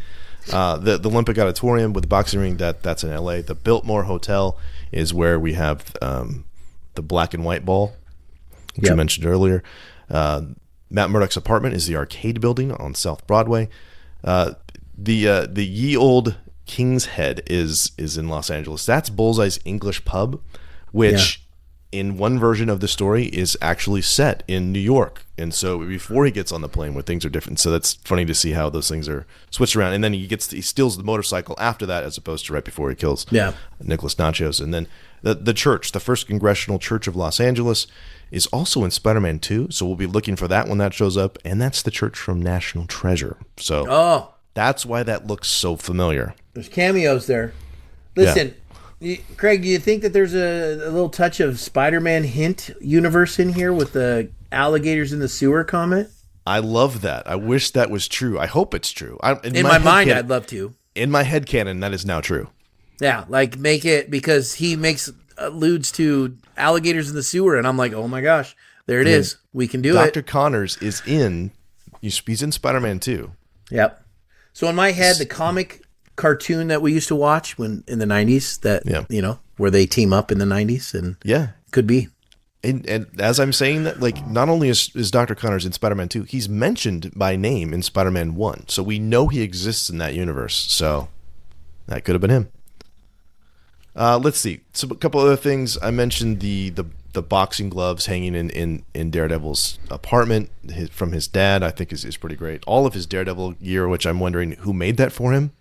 The Olympic Auditorium with the boxing ring, that's in LA. The Biltmore Hotel is where we have the black and white ball, which you mentioned earlier. Matt Murdock's apartment is the Arcade Building on South Broadway. The ye old King's Head is in Los Angeles. That's Bullseye's English pub, which in one version of the story is actually set in New York. And so before he gets on the plane where things are different. So that's funny to see how those things are switched around. And then he steals the motorcycle after that as opposed to right before he kills Nicholas Nachos. And then the church, the First Congressional Church of Los Angeles, is also in Spider-Man 2. So we'll be looking for that when that shows up. And that's the church from National Treasure. So that's why that looks so familiar. There's cameos there. Listen, Craig, do you think that there's a little touch of Spider-Man hint universe in here with the alligators in the sewer comment? I love that. I wish that was true. I hope it's true. In my mind, I'd love to. In my headcanon, that is now true. Yeah, like make it, because he alludes to alligators in the sewer, and I'm like, oh my gosh, there it is. We can do it. Dr. Connors is he's in Spider-Man 2. Yep. So in my head, the comic cartoon that we used to watch in the 90s, that where they team up in the 90s, and could be. And as I'm saying that, like, not only is Dr. Connors in Spider-Man 2, he's mentioned by name in Spider-Man 1. So we know he exists in that universe. So that could have been him. Let's see. So a couple other things. I mentioned the boxing gloves hanging in Daredevil's apartment from his dad, I think is pretty great. All of his Daredevil gear, which I'm wondering who made that for him.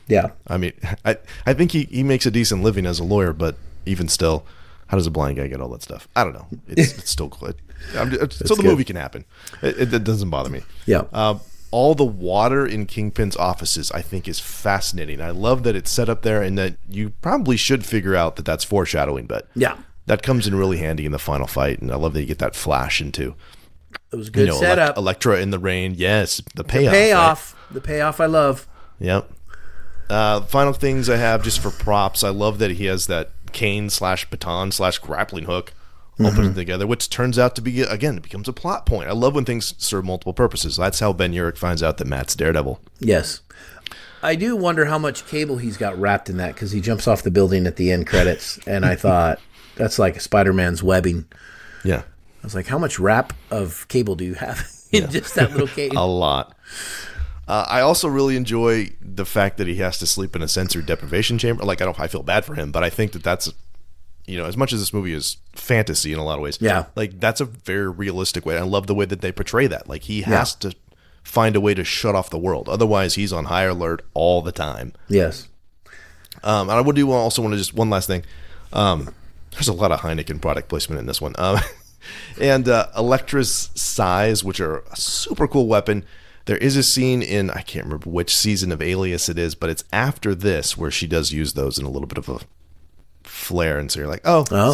Yeah. I mean, I think he makes a decent living as a lawyer, but even still, how does a blind guy get all that stuff? I don't know. It's still good. So the good. Movie can happen. It doesn't bother me. Yeah. All the water in Kingpin's offices, I think, is fascinating. I love that it's set up there, and that you probably should figure out that that's foreshadowing, but that comes in really handy in the final fight, and I love that you get that flash into. It was a good setup. Elektra in the rain, yes. The payoff. The payoff I love. Yep. Final things I have just for props. I love that he has that cane / baton / grappling hook all put together, which turns out to be, again, it becomes a plot point. I love when things serve multiple purposes. That's how Ben Urich finds out that Matt's Daredevil. Yes. I do wonder how much cable he's got wrapped in that, because he jumps off the building at the end credits, and I thought, that's like Spider-Man's webbing. Yeah. I was like, how much wrap of cable do you have in just that little cage? A lot. I also really enjoy the fact that he has to sleep in a sensory deprivation chamber. Like, I feel bad for him, but I think that's, as much as this movie is fantasy in a lot of ways, like, that's a very realistic way. I love the way that they portray that. Like, he has to find a way to shut off the world. Otherwise, he's on high alert all the time. Yes. And I also want to just one last thing. There's a lot of Heineken product placement in this one. And Elektra's size, which are a super cool weapon. There is a scene in, I can't remember which season of Alias it is, but it's after this where she does use those in a little bit of a flare. And so you're like,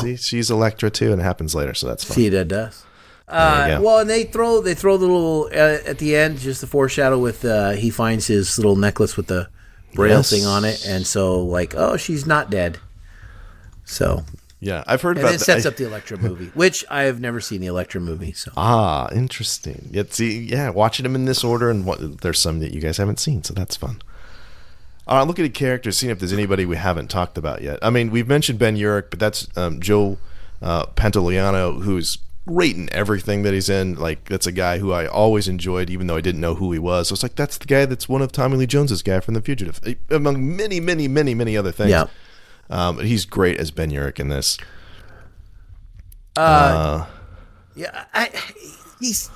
see, she's Elektra too, and it happens later, so that's fun. See, that does. Well, and they throw the little, at the end, just the foreshadow with, he finds his little necklace with the braille thing on it, and so, like, she's not dead. So... Yeah, I've heard about that. And it sets up the Elektra movie, which I have never seen the Elektra movie. So interesting. Watching them in this order, and there's some that you guys haven't seen, so that's fun. Looking at characters, seeing if there's anybody we haven't talked about yet. I mean, we've mentioned Ben Urich, but that's Joe Pantoliano, who's great in everything that he's in. Like, that's a guy who I always enjoyed, even though I didn't know who he was. So it's like, that's the guy that's one of Tommy Lee Jones's guy from The Fugitive, among many, many, many, many other things. Yeah. He's great as Ben Urich in this. Yeah, he's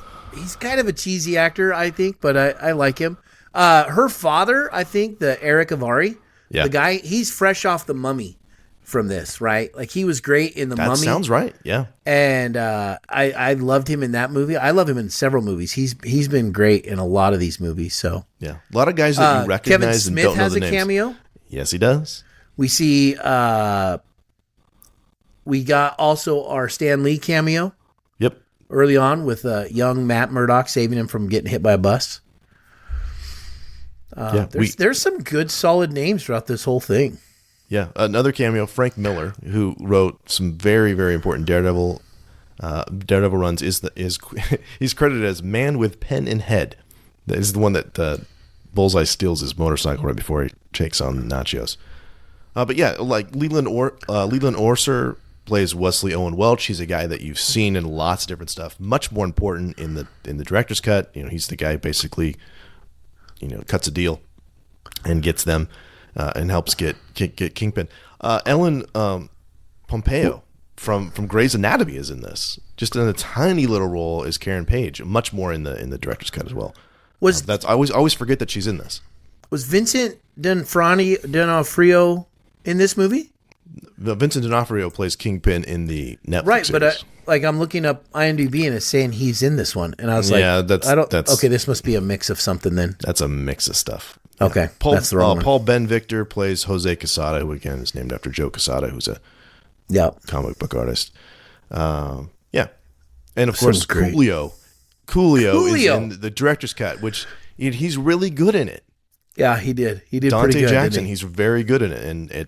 kind of a cheesy actor, I think, but I like him. Her father, I think, the Eric Avari, the guy, he's fresh off The Mummy from this, right? Like, he was great in The Mummy. That sounds right, yeah. And I loved him in that movie. I love him in several movies. He's been great in a lot of these movies. So yeah, a lot of guys that you recognize Kevin Smith and don't know the names. has a cameo. Yes, he does. We see, we got also our Stan Lee cameo. Yep. Early on with young Matt Murdock saving him from getting hit by a bus. There's some good solid names throughout this whole thing. Yeah, another cameo, Frank Miller, who wrote some very, very important Daredevil runs. He's credited as Man with Pen and Head. That is the one that Bullseye steals his motorcycle right before he takes on Nachos. But yeah, like Leland Orser plays Wesley Owen Welch. He's a guy that you've seen in lots of different stuff. Much more important in the director's cut. He's the guy who basically, cuts a deal and gets them and helps get Kingpin. Ellen Pompeo from Grey's Anatomy is in this, just in a tiny little role as Karen Page. Much more in the director's cut as well. I always forget that she's in this. Was Vincent D'Onofrio in this movie? Vincent D'Onofrio plays Kingpin in the Netflix series. But I'm looking up IMDb and it's saying he's in this one, and I was okay, this must be a mix of something then. That's a mix of stuff. Okay, that's the wrong one. Paul Ben Victor plays Jose Quesada, who again is named after Joe Quesada, who's a comic book artist. And of course Coolio is in the director's cut, which he's really good in it. Yeah, he did. He did Dante pretty good. Jackson, he's very good in it, and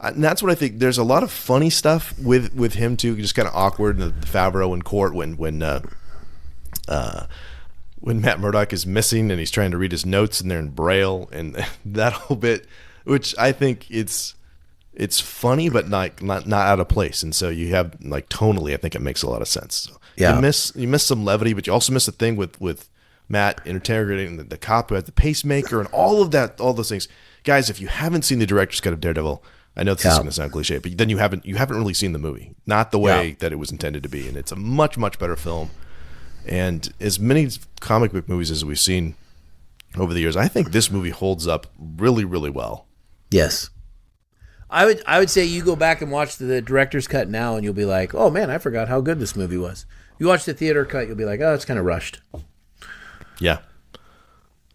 and that's what I think. There's a lot of funny stuff with him too, just kind of awkward in the Favreau in court when Matt Murdock is missing and he's trying to read his notes and they're in Braille, and that whole bit, which I think it's funny but not out of place, and so you have tonally, I think it makes a lot of sense. So you miss some levity, but you also miss the thing with Matt interrogating the cop who has the pacemaker and all those things. Guys, if you haven't seen the director's cut of Daredevil, I know this is going to sound cliche, but then you haven't really seen the movie, not the way that it was intended to be, and it's a much, much better film. And as many comic book movies as we've seen over the years, I think this movie holds up really, really well. Yes. I would say you go back and watch the director's cut now and you'll be like, oh man, I forgot how good this movie was. You watch the theater cut, you'll be like, oh, it's kind of rushed. Yeah.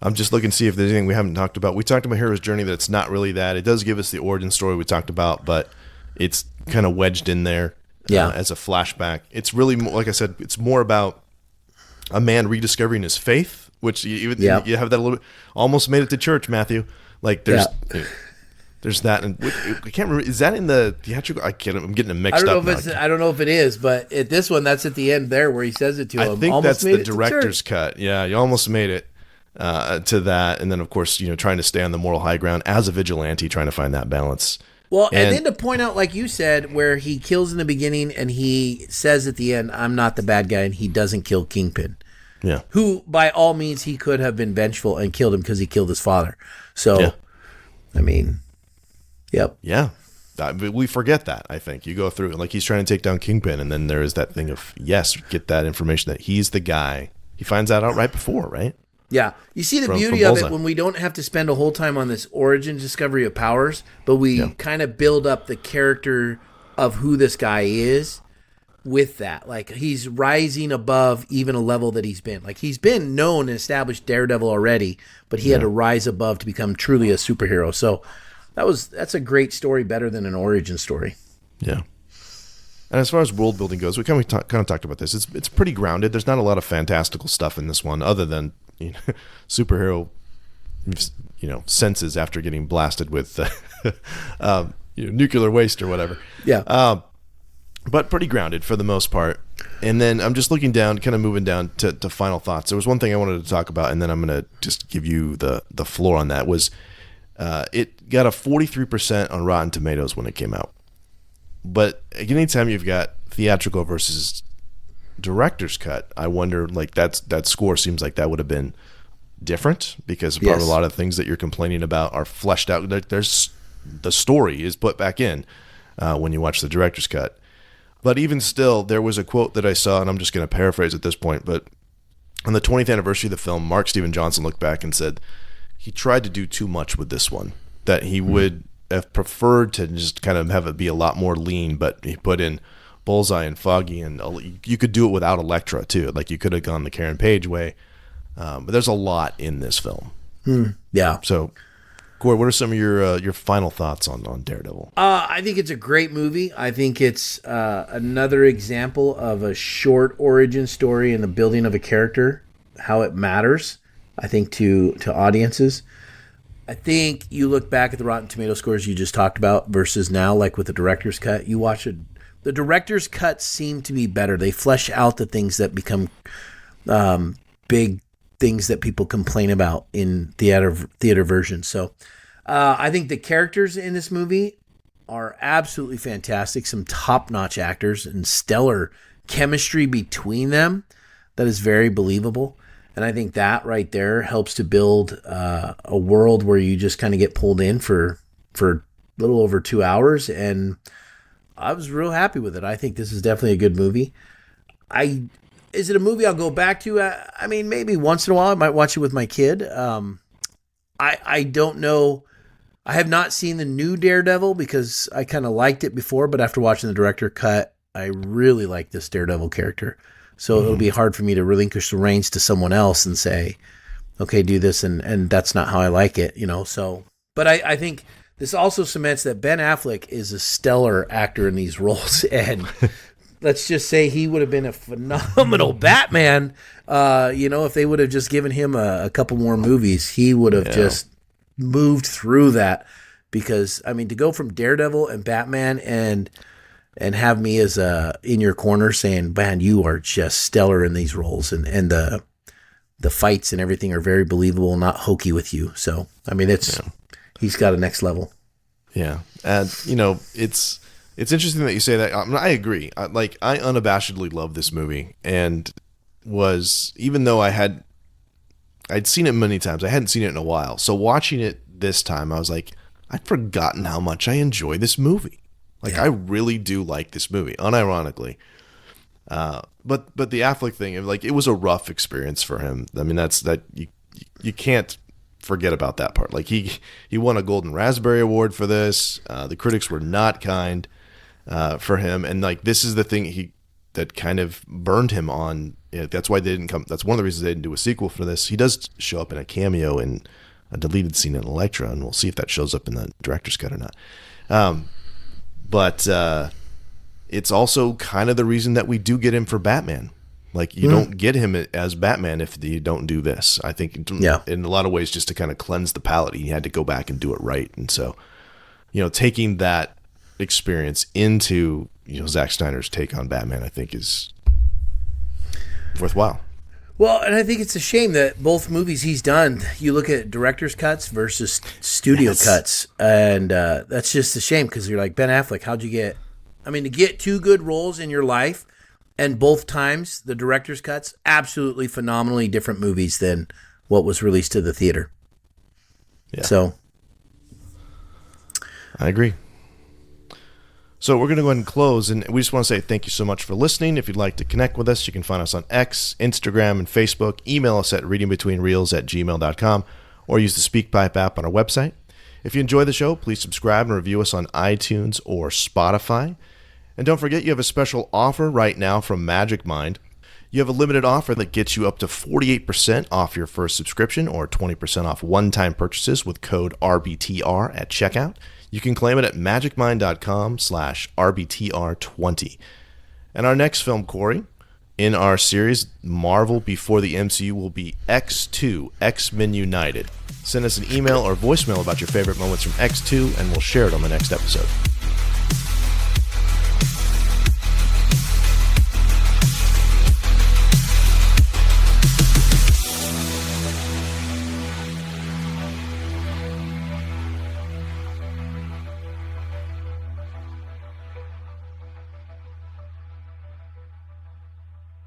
I'm just looking to see if there's anything we haven't talked about. We talked about Hero's Journey, that's not really that. It does give us the origin story we talked about, but it's kind of wedged in there as a flashback. It's really, like I said, it's more about a man rediscovering his faith, which you have that a little bit. Almost made it to church, Matthew. There's that, and I can't remember. Is that in the theatrical? I'm getting it mixed up. I don't know if it is, but at this one, that's at the end there where he says it to him. I think that's the director's cut. Yeah, you almost made it to that, and then of course, trying to stay on the moral high ground as a vigilante, trying to find that balance. Well, and then to point out, like you said, where he kills in the beginning and he says at the end, I'm not the bad guy, and he doesn't kill Kingpin. Yeah. Who, by all means, he could have been vengeful and killed him because he killed his father. So, I mean, yep. Yeah. We forget that, I think. You go through, like he's trying to take down Kingpin, and then there is that thing of, get that information that he's the guy. He finds that out right before, right? Yeah. You see the beauty of it when we don't have to spend a whole time on this origin discovery of powers, but we kind of build up the character of who this guy is with that. Like, he's rising above even a level that he's been. Like, he's been known and established Daredevil already, but he had to rise above to become truly a superhero. So that's a great story, better than an origin story. Yeah. And as far as world building goes, we kind of talked about this. It's pretty grounded. There's not a lot of fantastical stuff in this one, other than superhero, senses after getting blasted with nuclear waste or whatever. Yeah. But pretty grounded for the most part. And then I'm just looking down, kind of moving down to final thoughts. There was one thing I wanted to talk about, and then I'm going to just give you the floor on that. Was it got a 43% on Rotten Tomatoes when it came out. But anytime you've got theatrical versus director's cut, I wonder, that score seems like that would have been different, because probably a lot of things that you're complaining about are fleshed out. There's the story is put back in when you watch the director's cut. But even still, there was a quote that I saw, and I'm just going to paraphrase at this point, but on the 20th anniversary of the film, Mark Steven Johnson looked back and said he tried to do too much with this one, that he would have preferred to just kind of have it be a lot more lean, but he put in Bullseye and Foggy, and you could do it without Elektra too. Like, you could have gone the Karen Page way, but there's a lot in this film. Yeah. So, Corey, what are some of your final thoughts on Daredevil? I think it's a great movie. I think it's another example of a short origin story and the building of a character, how it matters, I think, to audiences. I think you look back at the Rotten Tomato scores you just talked about versus now, like with the director's cut, you watch it. The director's cuts seem to be better. They flesh out the things that become big things that people complain about in theater versions. So I think the characters in this movie are absolutely fantastic. Some top-notch actors and stellar chemistry between them that is very believable. And I think that right there helps to build a world where you just kind of get pulled in for a little over 2 hours. And I was real happy with it. I think this is definitely a good movie. Is it a movie I'll go back to? I mean, maybe once in a while. I might watch it with my kid. I don't know. I have not seen the new Daredevil because I kind of liked it before, but after watching the director cut, I really like this Daredevil character. So it'll be hard for me to relinquish the reins to someone else and say, okay, do this, and that's not how I like it, So, but I think this also cements that Ben Affleck is a stellar actor in these roles, and let's just say he would have been a phenomenal Batman. If they would have just given him a couple more movies, he would have just moved through that. Because I mean, to go from Daredevil and Batman and have me as in your corner saying, man, you are just stellar in these roles, and the fights and everything are very believable, not hokey with you. So I mean, he's got a next level. Yeah, and it's interesting that you say that. I agree. I unabashedly love this movie, and even though I'd seen it many times, I hadn't seen it in a while. So watching it this time, I was like, I'd forgotten how much I enjoy this movie. I really do like this movie, unironically. But the Affleck thing, it was a rough experience for him. I mean, you can't forget about that part. He won a Golden Raspberry Award for this. The critics were not kind for him, and this is the thing that kind of burned him on. That's why they didn't come. That's one of the reasons they didn't do a sequel for this. He does show up in a cameo in a deleted scene in Elektra, and we'll see if that shows up in the director's cut or not. But it's also kind of the reason that we do get him for Batman. You don't get him as Batman if you don't do this. I think in a lot of ways, just to kind of cleanse the palate, he had to go back and do it right. And so, taking that experience into Zack Snyder's take on Batman, I think is worthwhile. Well, and I think it's a shame that both movies he's done, you look at director's cuts versus studio cuts, and that's just a shame because you're like, Ben Affleck, how'd you get... I mean, to get two good roles in your life, and both times the director's cuts, absolutely phenomenally different movies than what was released to the theater. Yeah. So. I agree. So we're going to go ahead and close, and we just want to say thank you so much for listening. If you'd like to connect with us, you can find us on X, Instagram, and Facebook. Email us at readingbetweenreels@gmail.com, or use the SpeakPipe app on our website. If you enjoy the show, please subscribe and review us on iTunes or Spotify. And don't forget, you have a special offer right now from Magic Mind. You have a limited offer that gets you up to 48% off your first subscription or 20% off one-time purchases with code RBTR at checkout. You can claim it at magicmind.com/RBTR20. And our next film, Corey, in our series, Marvel Before the MCU, will be X2, X-Men United. Send us an email or voicemail about your favorite moments from X2, and we'll share it on the next episode.